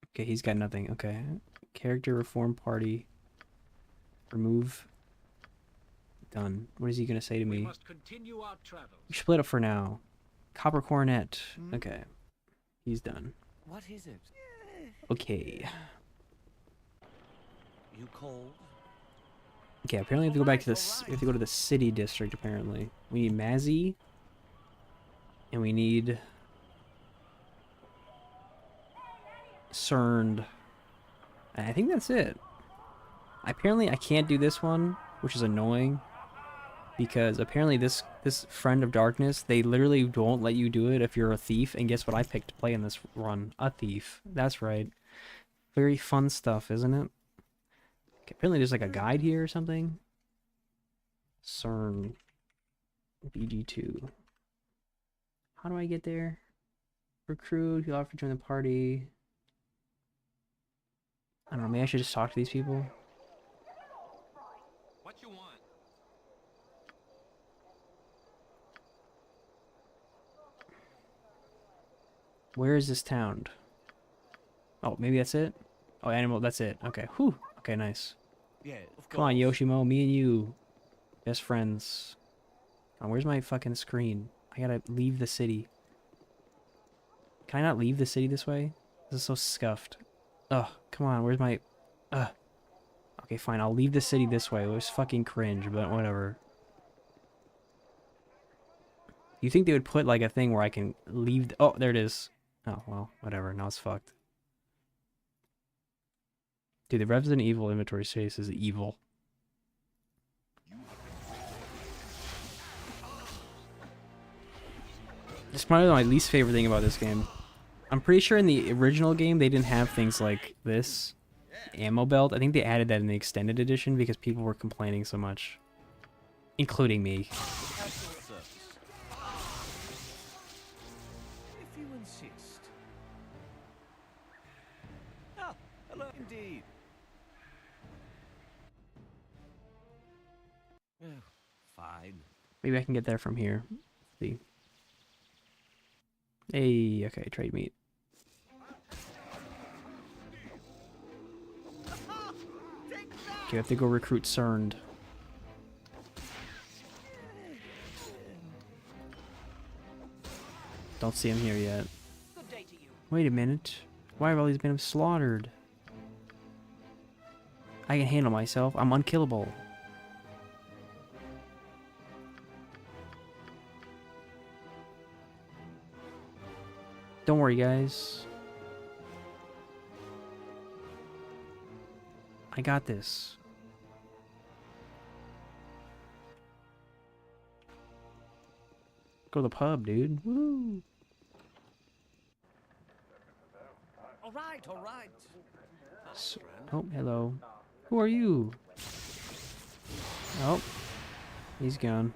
Okay, he's got nothing. Okay. Character reform party. Remove. Done. What is he going to say to me? We must continue our travels. We split up for now. Copper Coronet. Okay. He's done. What is it? Okay. You cold? Okay, apparently we have to go back to this. We have to go to the city district, apparently. We need Mazzy. And we need... Cerned. And I think that's it. Apparently I can't do this one, which is annoying. Because apparently this Friend of Darkness, they literally won't let you do it if you're a thief. And guess what I picked to play in this run? A thief. That's right. Very fun stuff, isn't it? Okay, apparently there's like a guide here or something. CERN. BG2. How do I get there? Recruit. You'll have to join the party. I don't know. Maybe I should just talk to these people. What you want? Where is this town? Oh, maybe that's it? Oh, animal, that's it. Okay, whew. Okay, nice. Yeah, of course. Come on, Yoshimo, me and you. Best friends. Oh, where's my fucking screen? I gotta leave the city. Can I not leave the city this way? This is so scuffed. Ugh, come on, where's my... Ugh. Okay, fine, I'll leave the city this way. It was fucking cringe, but whatever. You think they would put, like, a thing where I can leave... Oh, there it is. Oh, well, whatever. Now it's fucked. Dude, the Resident Evil inventory space is evil. It's probably my least favorite thing about this game. I'm pretty sure in the original game they didn't have things like this. Ammo belt. I think they added that in the extended edition because people were complaining so much. Including me. If you insist. Ah, hello indeed. Oh, fine. Maybe I can get there from here. Let's see. Hey, okay, trade meat. Okay, we have to go recruit Cerned. Don't see him here yet. Good day to you. Wait a minute. Why have all these been slaughtered? I can handle myself. I'm unkillable. Don't worry, guys. I got this. Go to the pub, dude. Woo! All right, all right. So, oh, hello. Who are you? Oh, he's gone.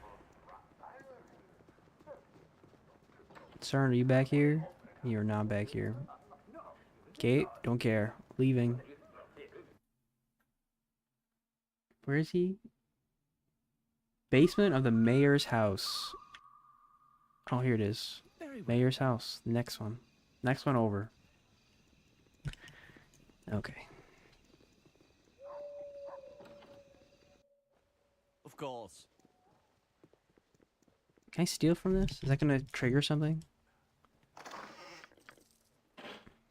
Cern, are you back here? You're not back here. Okay, don't care. Leaving. Where is he? Basement of the mayor's house. Oh, here it is. Mayor's house. Next one. Next one over. Okay. Of course. Can I steal from this? Is that gonna trigger something?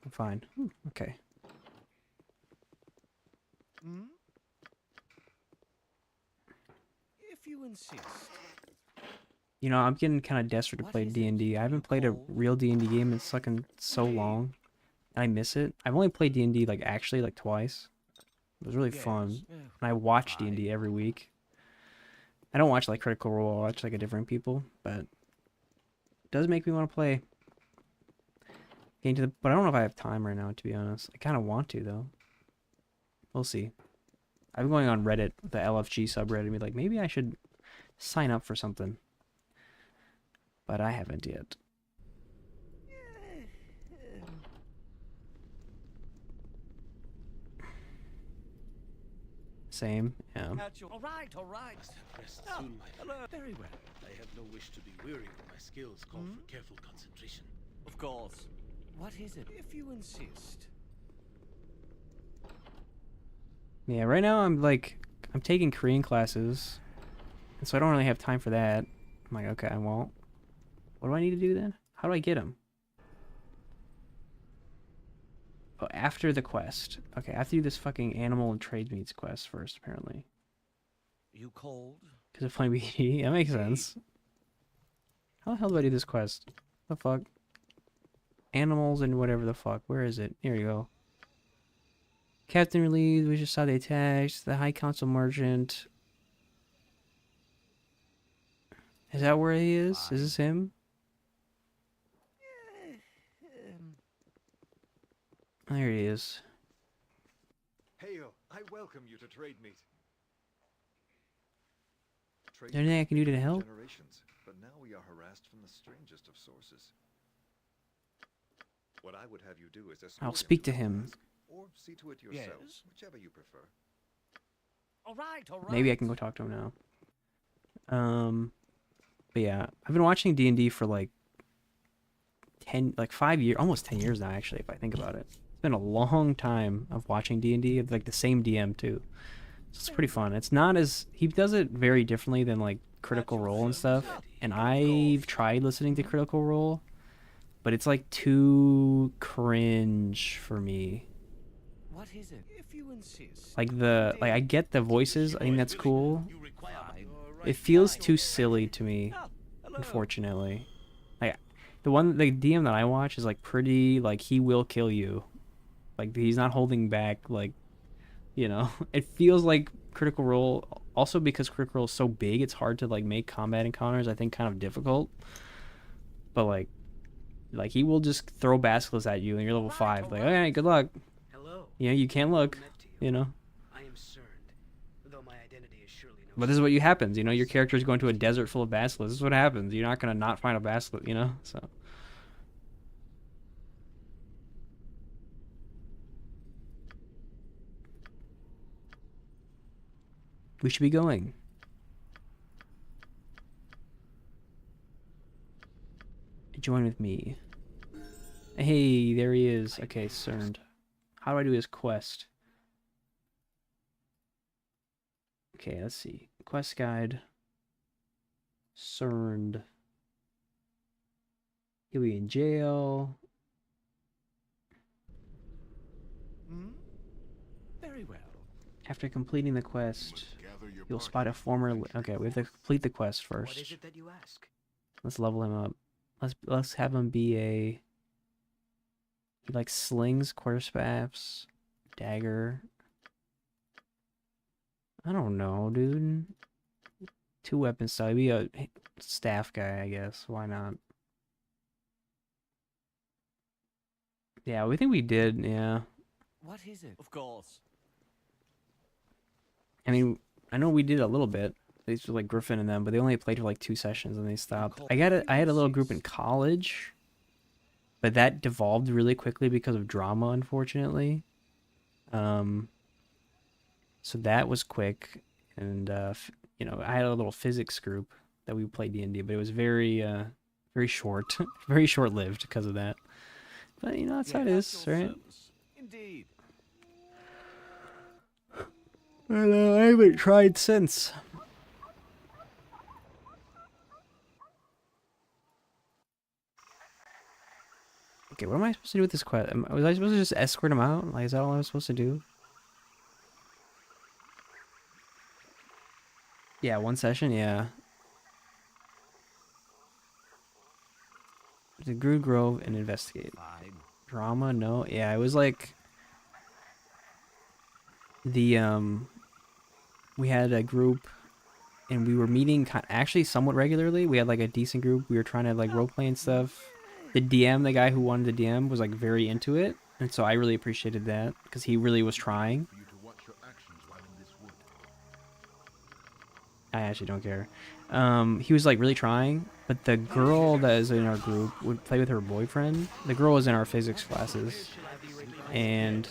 I'm fine. Okay. If you insist. You know, I'm getting kind of desperate to play D&D. I haven't played a real D&D game in fucking so long. and I miss it. I've only played D&D like actually like twice. It was really fun. And I watch D&D every week. I don't watch like Critical Role. I watch like a different people, but it does make me want to play. But I don't know if I have time right now, to be honest. I kind of want to though. We'll see. I've been going on Reddit, the LFG subreddit, and be like, maybe I should sign up for something. But I haven't yet. Same, yeah. All right, all right. Rest Oh, soon, my friend. hello. Very well. I have no wish to be weary, but my skills call for careful concentration. Of course. What is it, if you insist? Yeah, right now I'm taking Korean classes, and so I don't really have time for that. I'm like, okay, I won't. What do I need to do then? How do I get them? Oh, after the quest. Okay, I have to do this fucking animal and trade meats quest first, apparently. You cold? Because of playing BD? That makes sense. How the hell do I do this quest? The fuck? Animals and whatever the fuck. Where is it? Here you go. Captain relieved. We just saw the attacks. The High Council Merchant. Is that where he is? Is this him? There he is. Hail! I welcome you to trade meet. Is there anything I can do to help? Generations, but now we are harassed from the strangest of sources. What I would have you do is escort I'll him speak to the him. task, or see to it yourself, Yes? whichever you prefer. All right, all right. Maybe I can go talk to him now. But yeah, I've been watching D&D for like 5 years, almost 10 years now actually, if I think about it. It's been a long time of watching D&D, of like the same DM too. So it's pretty fun. It's not as, he does it very differently than like Critical Role and stuff. And I've tried listening to Critical Role, but it's like too cringe for me. What is it, if you insist? Like I get the voices, I think that's cool. It feels too silly to me, unfortunately. Like the DM that I watch is like pretty, like he will kill you. Like he's not holding back, like, you know. It feels like Critical Role, also because Critical Role is so big, it's hard to like make combat encounters, I think, kind of difficult. But like he will just throw basilisks at you and you're level 5. Like, alright, good luck. Hello. You know, you can't look, you know. I am CERNed, though my identity is surely no. But this is what happens, you know, your character is going to a desert full of basilisks. This is what happens. You're not going to not find a basilisk, you know, so. We should be going. Join with me. Hey, there he is. Okay, CERNed. How do I do his quest? Okay, let's see. Quest guide. CERNed. He'll be in jail. Very well. After completing the quest, you'll spot a former... Okay, we have to complete the quest first. What is it that you ask? Let's level him up. Let's have him be a... He likes slings, quarterstaffs, dagger. I don't know, dude. 2 weapon style. Be a staff guy, I guess. Why not? Yeah, we think we did, yeah. What is it? Of course. I mean, I know we did a little bit. These were like Griffin and them, but they only played for like 2 sessions and they stopped. I had a little group in college, but that devolved really quickly because of drama, unfortunately. So that was quick, and you know, I had a little physics group that we played D&D, but it was very short, very short-lived because of that. But you know, that's how it is, right? Indeed. I haven't tried since. Okay, what am I supposed to do with this quest? Was I supposed to just escort him out? Like, is that all I was supposed to do? Yeah, 1 session, yeah. To Groove Grove and investigate. Fine. Drama? No. Yeah, it was like the we had a group and we were meeting actually somewhat regularly. We had like a decent group. We were trying to like role play and stuff. The DM, the guy who wanted the DM, was like very into it, and so I really appreciated that because he really was trying. I actually don't care. He was like really trying, but the girl that is in our group would play with her boyfriend. The girl was in our physics classes, and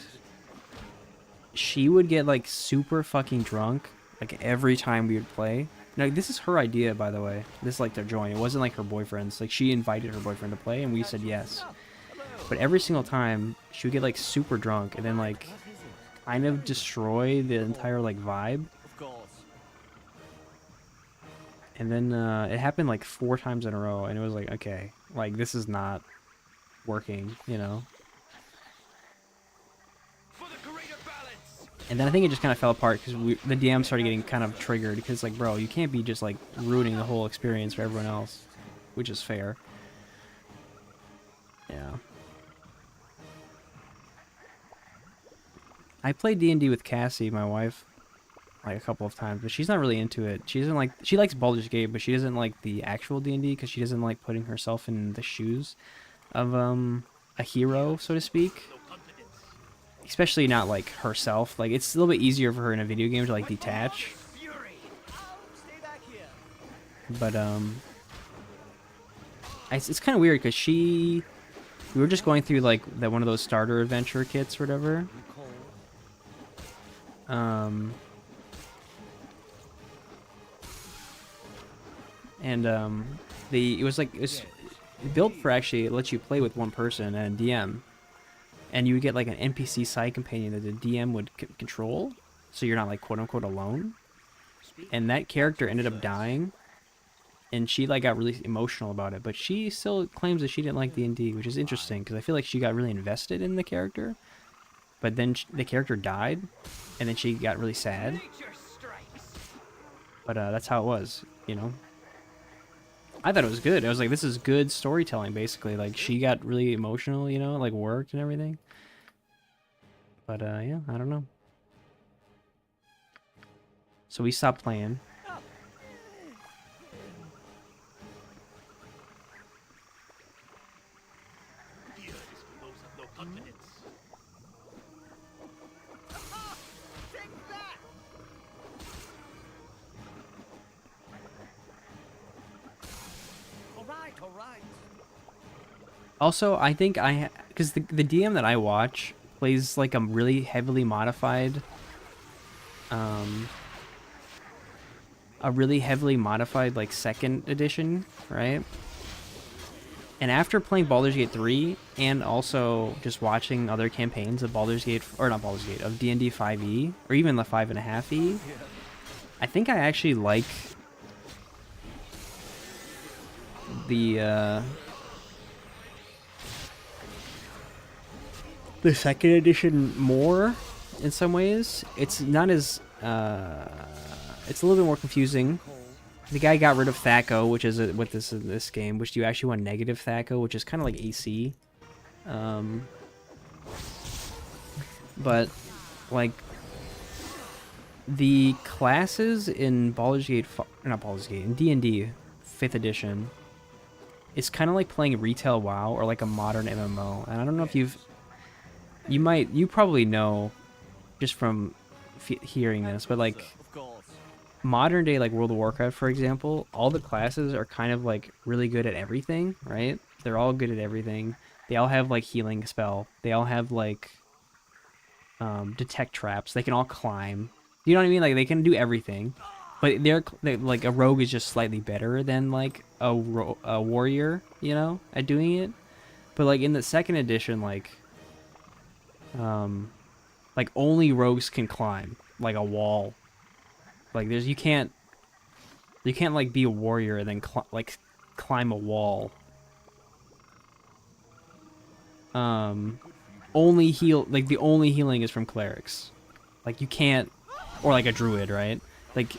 she would get like super fucking drunk like every time we would play. Now this is her idea, by the way. This like to join. It wasn't like her boyfriend's. Like she invited her boyfriend to play, and we said yes. But every single time she would get like super drunk and then like kind of destroy the entire like vibe. And then it happened like 4 times in a row, and it was like, okay, like this is not working, you know. And then I think it just kind of fell apart because the DM started getting kind of triggered because like, bro, you can't be just like ruining the whole experience for everyone else, which is fair. Yeah. I played D&D with Cassie, my wife, like a couple of times, but she's not really into it. She doesn't like, she likes Baldur's Gate, but she doesn't like the actual D&D because she doesn't like putting herself in the shoes of a hero, so to speak. Especially not like herself. Like it's a little bit easier for her in a video game to like detach. But it's kind of weird because we were just going through like one of those starter adventure kits or whatever. It was built for actually it lets you play with one person and DM. And you would get like an NPC side companion that the DM would control, so you're not like quote unquote alone. And that character ended up dying, and she like got really emotional about it. But she still claims that she didn't like D&D, which is interesting because I feel like she got really invested in the character. But then the character died, and then she got really sad. But that's how it was, you know. I thought it was good. I was like, this is good storytelling, basically. Like, she got really emotional, you know, like worked and everything. But, yeah, I don't know. So we stopped playing. Also, I think because the DM that I watch plays like a really heavily modified, like 2nd edition, right? And after playing Baldur's Gate 3 and also just watching other campaigns of Baldur's Gate, or not Baldur's Gate, of D&D 5e, or even the 5.5e, I think I actually like the 2nd edition more in some ways. It's not as it's a little bit more confusing. The guy got rid of THAC0, which is what this in this game, which you actually want negative THAC0, which is kind of like AC. But like the classes in in D&D 5th edition, it's kind of like playing retail WoW or like a modern MMO. And I don't know if you probably know just from hearing this, but like modern day like World of Warcraft, for example, all the classes are kind of like really good at everything, right? They're all good at everything. They all have like healing spell. They all have like detect traps. They can all climb. You know what I mean? Like they can do everything. But they're like a rogue is just slightly better than like a warrior, you know, at doing it. But like in the 2nd edition, like only rogues can climb like a wall. Like you can't like be a warrior and then climb a wall. Only heal, like the only healing is from clerics. Like you can't, or like a druid, right? Like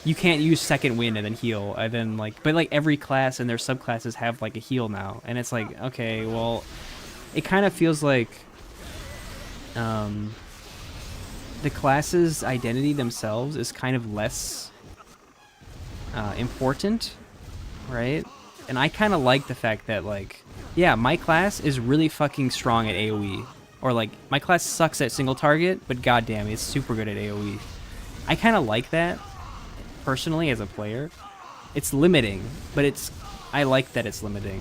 you can't use second wind and then heal and then like, but like every class and their subclasses have like a heal now, and it's like, okay, well, it kind of feels like the class's identity themselves is kind of less important, right? And I kind of like the fact that, like, yeah, my class is really fucking strong at AoE. Or, like, my class sucks at single target, but goddamn, it's super good at AoE. I kind of like that, personally, as a player. It's limiting, but I like that it's limiting,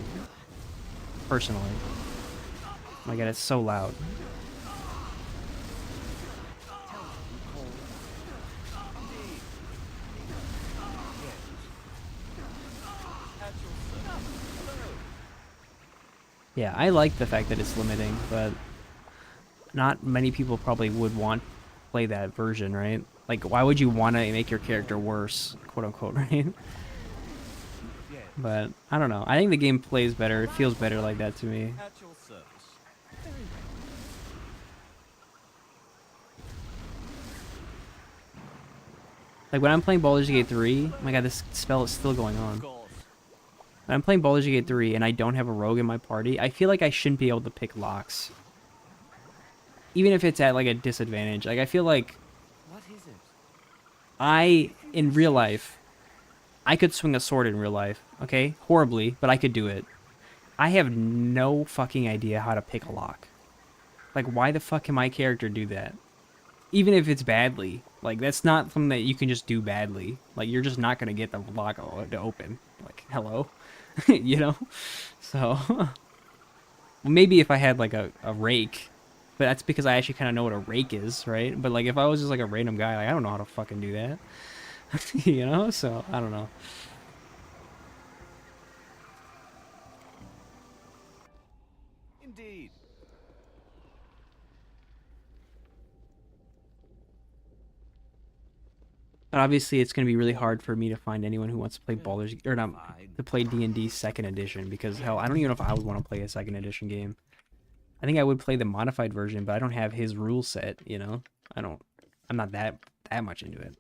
personally. Oh my god, it's so loud. Yeah, I like the fact that it's limiting, but not many people probably would want to play that version, right? Like, why would you want to make your character worse, quote unquote, right? But, I don't know. I think the game plays better. It feels better like that to me. Like, when I'm playing Baldur's Gate 3, oh my god, this spell is still going on. When I'm playing Baldur's Gate 3 and I don't have a rogue in my party, I feel like I shouldn't be able to pick locks. Even if it's at, like, a disadvantage. Like, I feel like in real life, I could swing a sword in real life, okay? Horribly, but I could do it. I have no fucking idea how to pick a lock. Like, why the fuck can my character do that? Even if it's badly. Like, that's not something that you can just do badly. Like, you're just not going to get the lock to open. Like, hello? You know? So, well, maybe if I had, like, a rake. But that's because I actually kind of know what a rake is, right? But, like, if I was just, like, a random guy, like, I don't know how to fucking do that. You know? So, I don't know. Indeed. But obviously, it's going to be really hard for me to find anyone who wants to play Baldur's... Or not, to play D&D 2nd Edition. Because, hell, I don't even know if I would want to play a 2nd Edition game. I think I would play the modified version, but I don't have his rule set, you know? I'm not that much into it.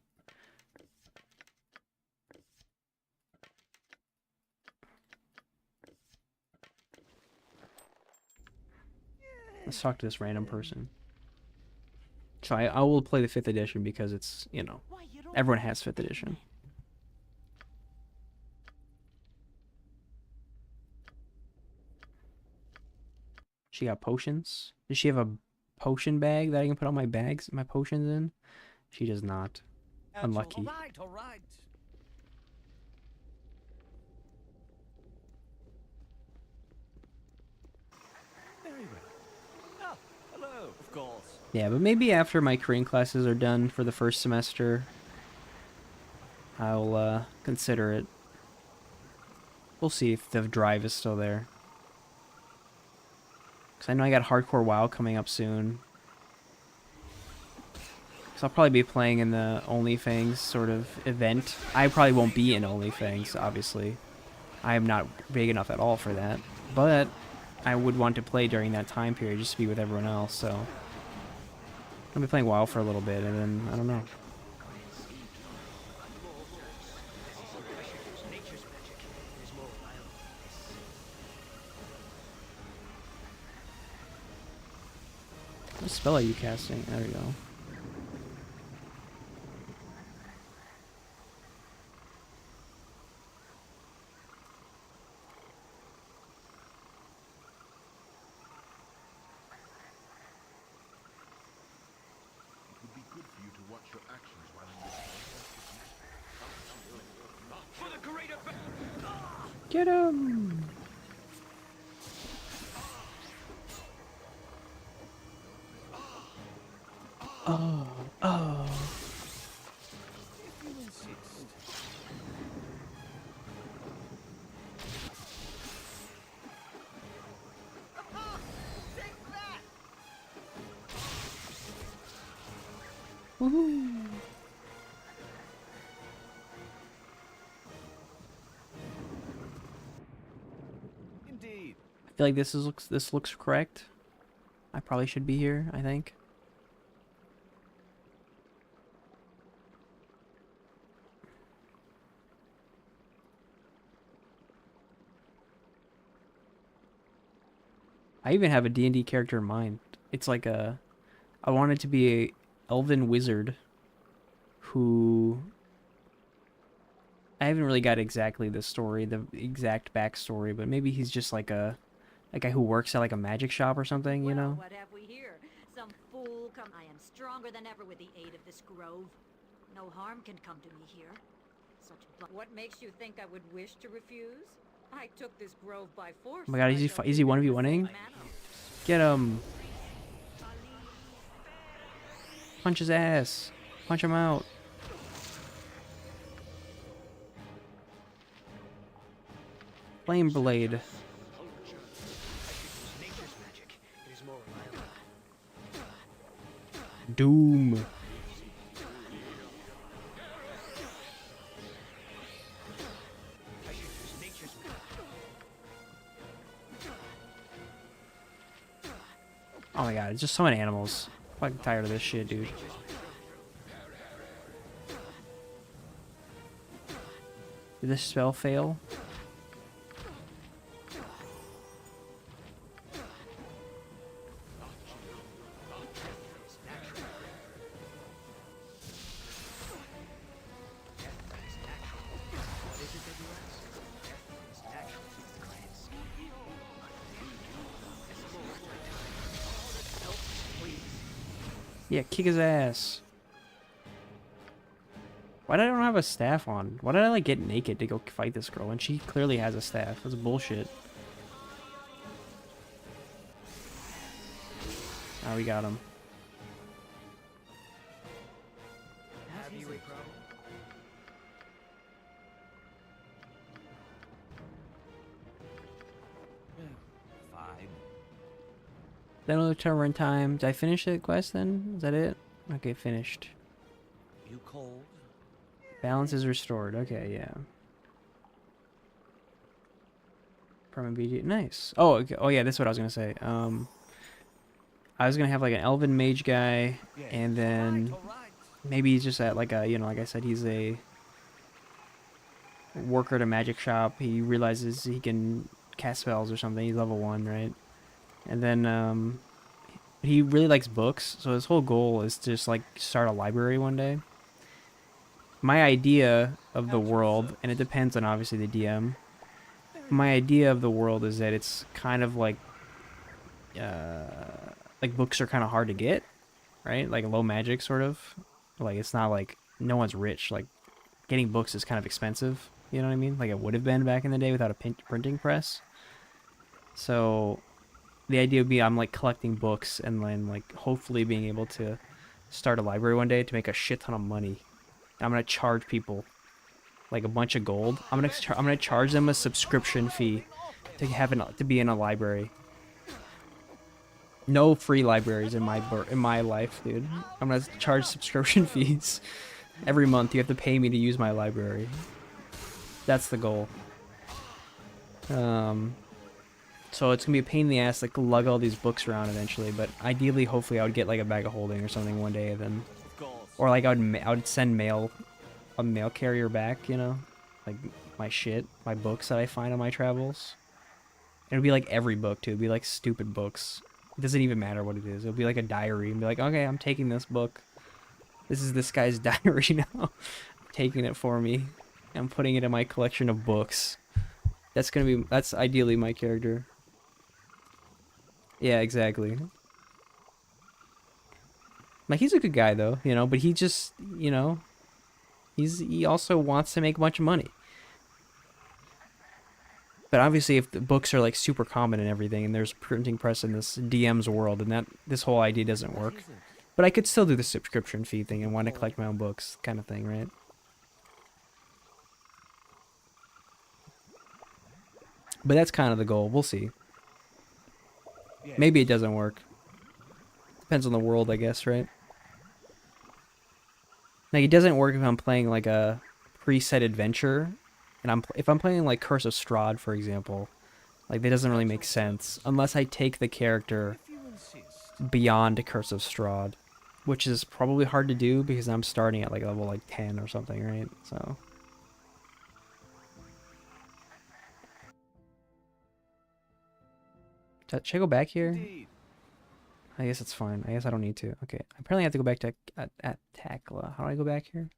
Let's talk to this random person. So I will play the 5th edition because it's, you know, everyone has 5th edition. She got potions. Does she have a potion bag that I can put all my potions in? She does not. Unlucky. All right, all right. Very well. Oh, hello. Of course. Yeah, but maybe after my Korean classes are done for the first semester, I'll consider it. We'll see if the drive is still there. Because I know I got Hardcore WoW coming up soon. So I'll probably be playing in the OnlyFans sort of event. I probably won't be in OnlyFans, obviously. I am not big enough at all for that. But I would want to play during that time period just to be with everyone else, so... I'll be playing WoW for a little bit, and then, I don't know. What spell are you casting? There we go. Get him! Oh, oh. Woohoo! Indeed. I feel like this looks correct. I probably should be here, I think. I even have a D&D character in mind. It's like a... I want it to be a elven wizard who... I haven't really got exactly the story, the exact backstory, but maybe he's just like a guy who works at like a magic shop or something, you know? What have we here? Some fool come... I am stronger than ever with the aid of this grove. No harm can come to me here. What makes you think I would wish to refuse? I took this grove by force. Oh my god, is he 1v1ing? Get him! Punch his ass! Punch him out! Flame blade. Doom. Oh my god, it's just so many animals. I'm fucking tired of this shit, dude. Did this spell fail? Yeah, kick his ass. Why did I don't have a staff on? Why did I like get naked to go fight this girl when she clearly has a staff? That's bullshit. Oh, we got him. Then we'll turn time. Did I finish the quest then? Is that it? Okay, finished. You cold? Balance is restored. Okay, yeah. Permanent BG. Nice. Oh, okay. Oh yeah, that's what I was gonna say. I was gonna have like an elven mage guy, and then maybe he's just at like a, you know, like I said, he's a worker at a magic shop. He realizes he can cast spells or something. He's level 1, right? And then he really likes books, so his whole goal is to just like start a library one day. My idea of the world, and it depends on obviously the DM. My idea of the world is that it's kind of like books are kind of hard to get, right? Like low magic sort of. Like it's not like no one's rich. Like getting books is kind of expensive. You know what I mean? Like it would have been back in the day without a printing press. So the idea would be I'm like collecting books and then like hopefully being able to start a library one day to make a shit ton of money. I'm gonna charge people like a bunch of gold. I'm gonna charge them a subscription fee to be in a library. No free libraries in my life, dude. I'm gonna charge subscription fees every month. You have to pay me to use my library. That's the goal. So it's gonna be a pain in the ass, like lug all these books around eventually. But ideally, hopefully, I would get like a bag of holding or something one day, then, or like I would send a mail carrier back, you know, like my books that I find on my travels. It would be like every book too. It'd be like stupid books. It doesn't even matter what it is. It'll be like a diary and be like, okay, I'm taking this book. This is this guy's diary now. I'm taking it for me. I'm putting it in my collection of books. That's ideally my character. Yeah, exactly. Like, he's a good guy, though, you know, but he just, you know, he also wants to make a bunch of money. But obviously, if the books are, like, super common and everything, and there's printing press in this DM's world, and this whole idea doesn't work. But I could still do the subscription fee thing and want to collect my own books kind of thing, right? But that's kind of the goal. We'll see. Maybe it doesn't work. Depends on the world, I guess, right? Like, it doesn't work if I'm playing, like, a preset adventure. And if I'm playing, like, Curse of Strahd, for example, like, that doesn't really make sense. Unless I take the character beyond Curse of Strahd. Which is probably hard to do because I'm starting at, like, level, like, 10 or something, right? So... Should I go back here? Indeed. I guess it's fine. I guess I don't need to. Okay. I apparently have to go back to at Takla. How do I go back here?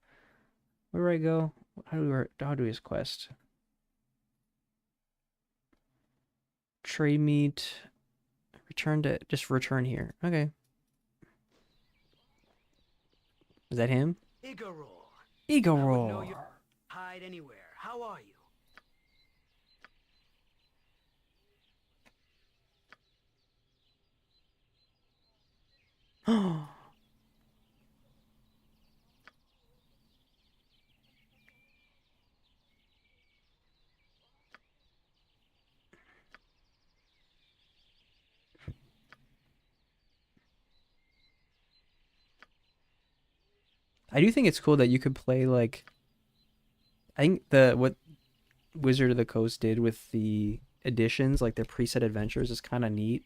Where do I go? How do we this quest? Trade meet. Just return here. Okay. Is that him? Igoror. Igoror. Hide anywhere. How are you? I do think it's cool that you could play like I think what Wizard of the Coast did with the editions, like their preset adventures, is kind of neat.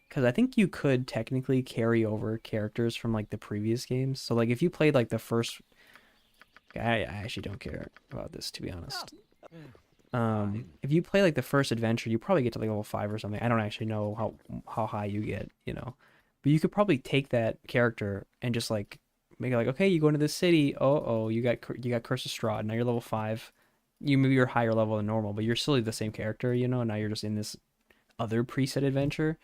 Because I think you could technically carry over characters from like the previous games. So like if you played like the first, I actually don't care about this, to be honest. If you play like the first adventure, you probably get to like level 5 or something. I don't actually know how high you get, you know. But you could probably take that character and just like make it like, okay, you go into this city. Oh, you got Curse of Strahd. Now you're level 5. Maybe you're higher level than normal, but you're still the same character, you know. Now you're just in this other preset adventure.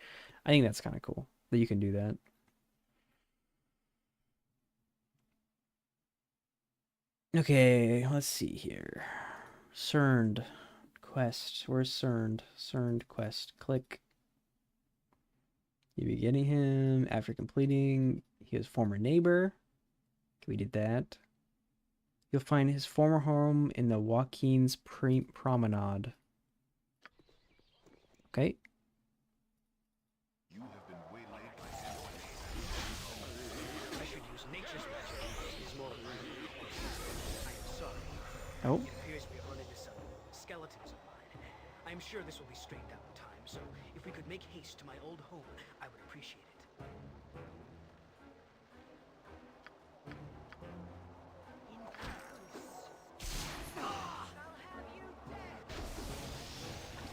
I think that's kind of cool that you can do that. Okay, let's see here. Cerned quest. Where's Cerned? Cerned quest. Click. You be getting him after completing his former neighbor. We did that. You'll find his former home in the Joaquin's Promenade. Okay. You have been waylaid by I should use nature's magic. It's more than I am sorry. Oh. It appears we have run into some skeletons of mine. I am sure this will be straightened out in time, so if we could make haste to my old home, I would appreciate it.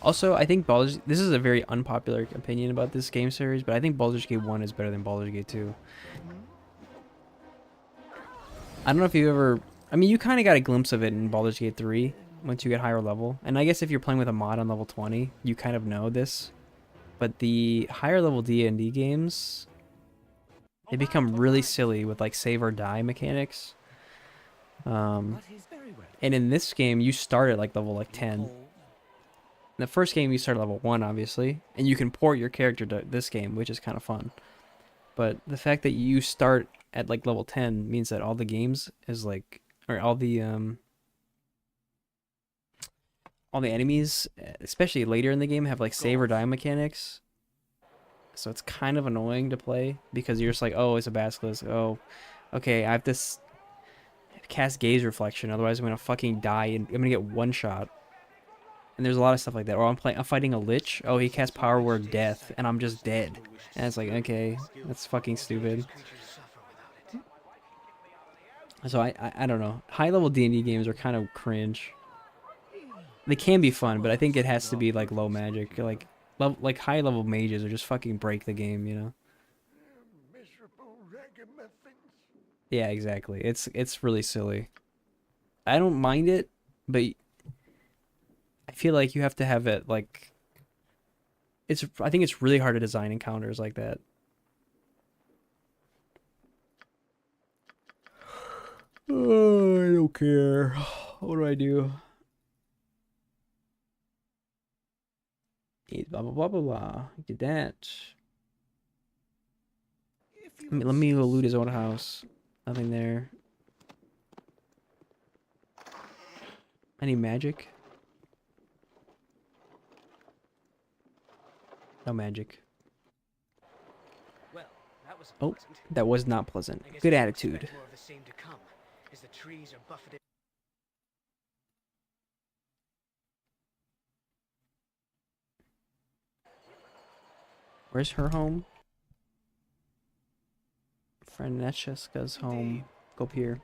Also, I think this is a very unpopular opinion about this game series, but I think Baldur's Gate 1 is better than Baldur's Gate 2. I don't know if you ever... I mean, you kind of got a glimpse of it in Baldur's Gate 3 once you get higher level. And I guess if you're playing with a mod on level 20, you kind of know this. But the higher level D&D games, they become really silly with like save or die mechanics. And in this game, you start at like level 10. In the first game, you start at level 1, obviously, and you can port your character to this game, which is kind of fun. But the fact that you start at like level 10 means that all the games is like, or all the enemies, especially later in the game, have like save or die mechanics. So it's kind of annoying to play because you're just like, oh, it's a basilisk. Oh, okay, I have this cast gaze reflection, otherwise I'm gonna fucking die and I'm gonna get one shot. And there's a lot of stuff like that. Or I'm fighting a lich. Oh, he casts power word death, and I'm just dead. And it's like, okay, that's fucking stupid. So I don't know. High level D&D games are kind of cringe. They can be fun, but I think it has to be like low magic. Like high level mages are just fucking break the game, you know. Yeah, exactly. It's really silly. I don't mind it, but I feel like you have to have it like I think it's really hard to design encounters like that. Oh, I don't care. What do I do? Blah blah blah blah blah. Did that. Let me go loot his own house. Nothing there. Any magic? No magic. Well, that was Oh, that was not pleasant. Good attitude. More of the same to come, as the trees are buffeted. Where's her home? Francesca's home. Go up here.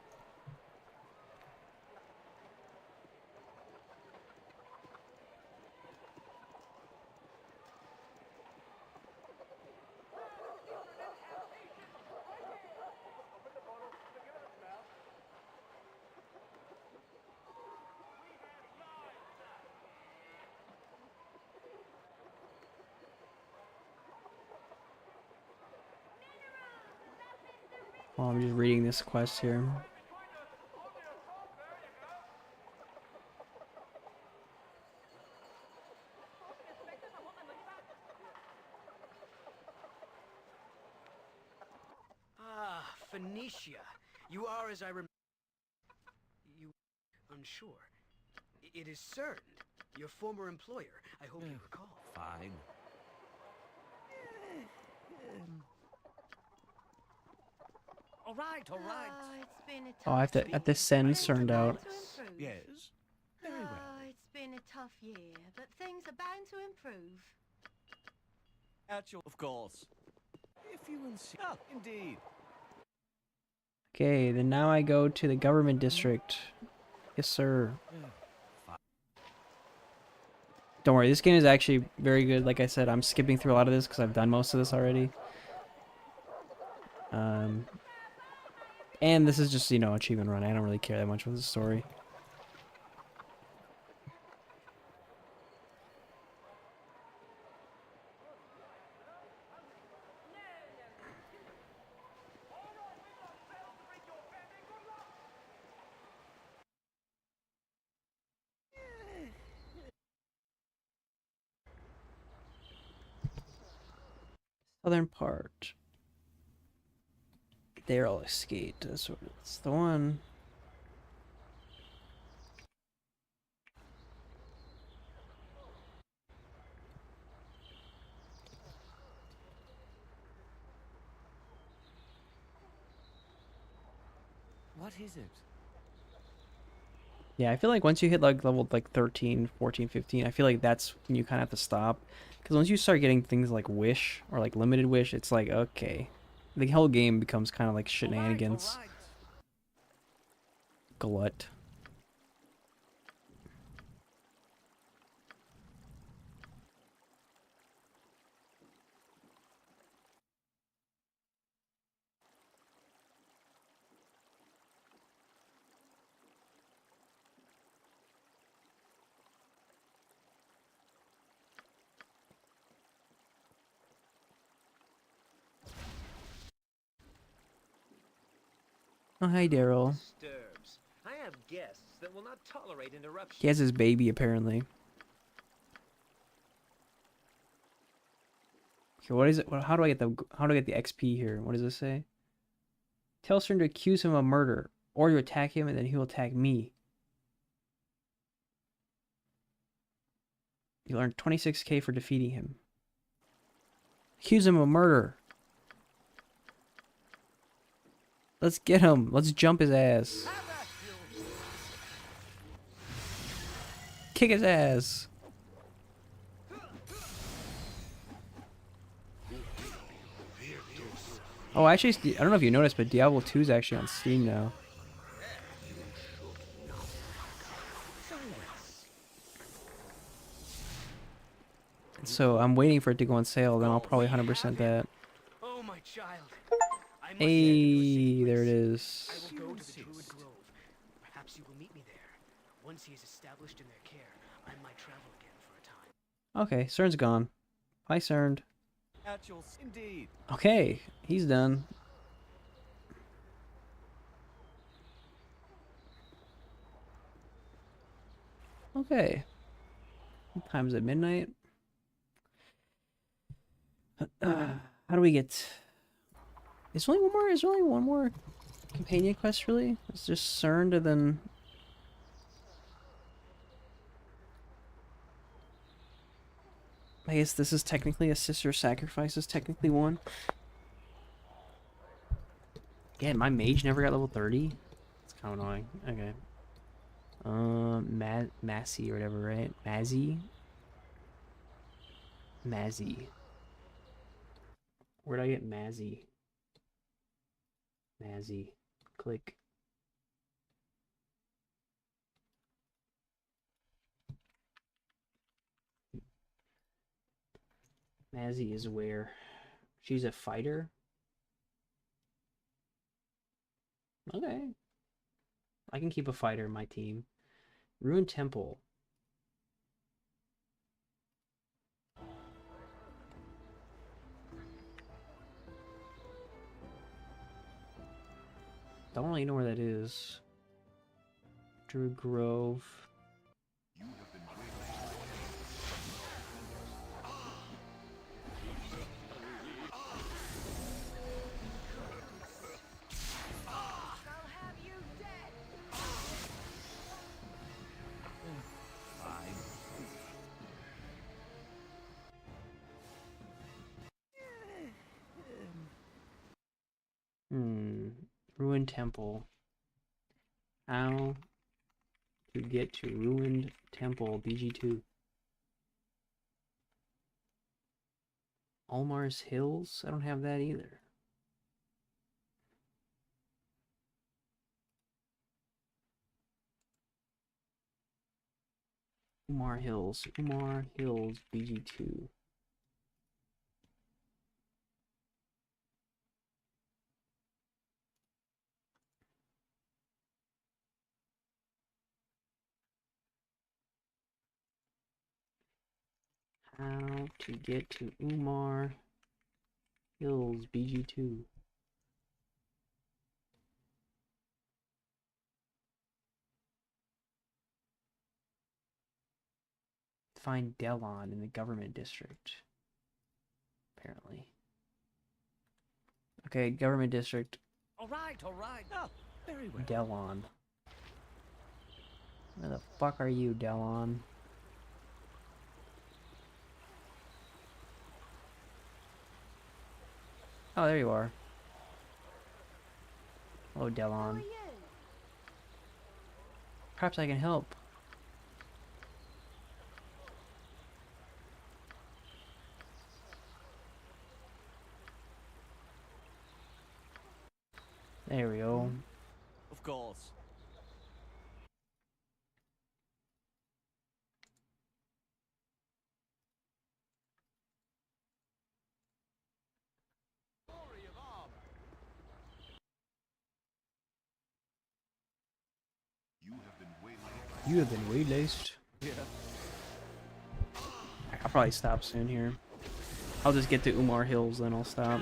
Well, I'm just reading this quest here. Ah, Phoenicia. You are, as I remember. You unsure. It is CERN, your former employer. I hope you recall. Fine. All right, all right. It's been a Oh, I have to send CERN out. Yes. Very well. It's been a tough year, but things are bound to improve. At your, of course. If you insist. Ah, indeed. Okay, then now I go to the government district. Yes, sir. Don't worry, this game is actually very good. Like I said, I'm skipping through a lot of this because I've done most of this already. And this is just, you know, achievement run. I don't really care that much with the story. Southern part. Daryl escaped. That's the one. What is it? Yeah, I feel like once you hit like level like 13, 14, 15, I feel like that's when you kind of have to stop. Because once you start getting things like Wish or like Limited Wish, it's like, okay. The whole game becomes kind of like shenanigans. All right. Glut. Oh, hi, Daryl. Disturbs. I have guests that will not tolerate interruption. He has his baby, apparently. Okay, what is it? How do I get the XP here? What does this say? Tell Stern to accuse him of murder, or to attack him, and then he will attack me. You earned 26k for defeating him. Accuse him of murder. Let's get him. Let's jump his ass. Kick his ass. Oh, actually, I don't know if you noticed, but Diablo 2 is actually on Steam now. So I'm waiting for it to go on sale, then I'll probably 100% that. Oh, my child. Hey, there it is. I will go to the Druid Grove. Perhaps you will meet me there. Once he is established in their care, I might travel again for a time. Okay, CERN's gone. Bye, CERN. Indeed. Okay, he's done. Okay. What time is it? Midnight? How do we get... Is there only one more? Is there only one more companion quest, really? It's just CERN and then... I guess this is technically a sister sacrifice is technically one. Yeah, my mage never got level 30. It's kind of annoying. Okay. Massey or whatever, right? Mazzy? Mazzy. Where'd I get Mazzy? Mazzy. Click. Mazzy is where? She's a fighter? Okay. I can keep a fighter in my team. Ruined Temple. Don't really know where that is. Drew Grove. Ruined Temple. How to get to Ruined Temple, BG2. Almar's Hills? I don't have that either. Umar Hills, BG2. How to get to Umar Hills, BG2. Find Delon in the government district. Apparently. Okay, government district. All right. Oh, very well. Delon. Where the fuck are you, Delon? Oh, there you are. Hello, Delon. Perhaps I can help. There we go. Of course. You have been waylaced. Yeah. I'll probably stop soon here. I'll just get to Umar Hills, then I'll stop.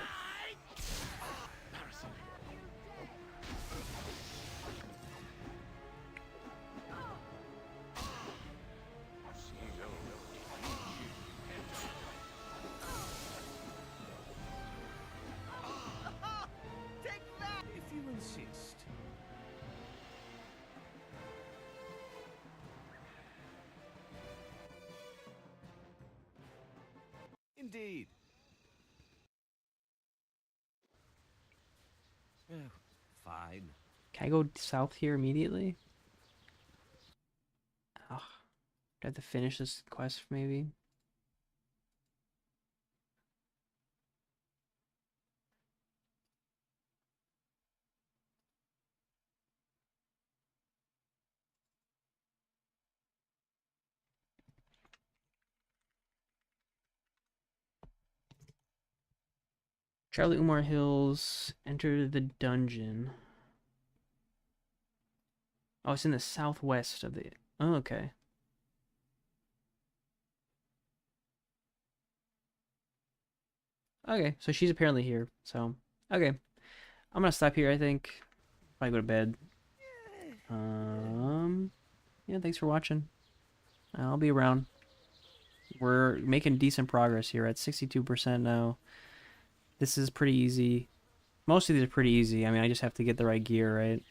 Take that if you insist. Indeed. Oh, fine. Can I go south here immediately? Oh, do I have to finish this quest maybe? Charlie Umar Hills, enter the dungeon. Oh, it's in the southwest of the... Oh, okay. Okay, so she's apparently here, so... Okay. I'm gonna stop here, I think. Probably go to bed. Yeah, thanks for watching. I'll be around. We're making decent progress here at 62% now. This is pretty easy. Most of these are pretty easy. I mean, I just have to get the right gear, right?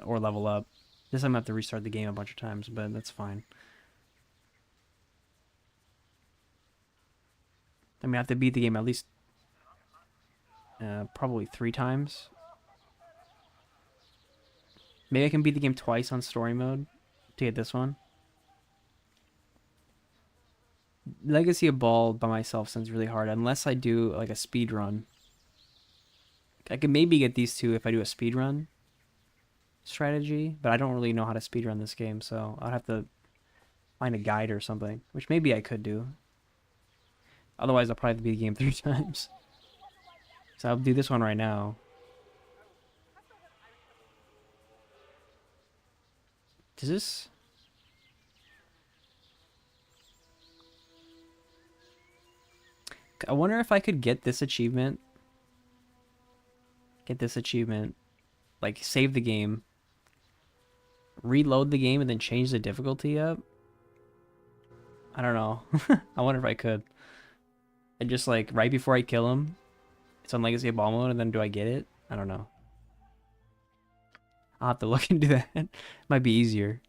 Or level up. This I'm gonna have to restart the game a bunch of times, but that's fine. I mean, I have to beat the game at least probably 3 times. Maybe I can beat the game twice on story mode to get this one. Legacy of Ball by myself sounds really hard unless I do like a speed run. I could maybe get these two if I do a speed run strategy, but I don't really know how to speed run this game, so I'll have to find a guide or something, which maybe I could do. Otherwise, I'll probably beat the game 3 times. So I'll do this one right now. Does this... I wonder if I could get this achievement. Get this achievement like save the game, reload the game, and then change the difficulty up? I don't know. I wonder if I could. And just like right before I kill him, it's on Legacy of Ball mode, and then do I get it? I don't know. I'll have to look into that. Might be easier.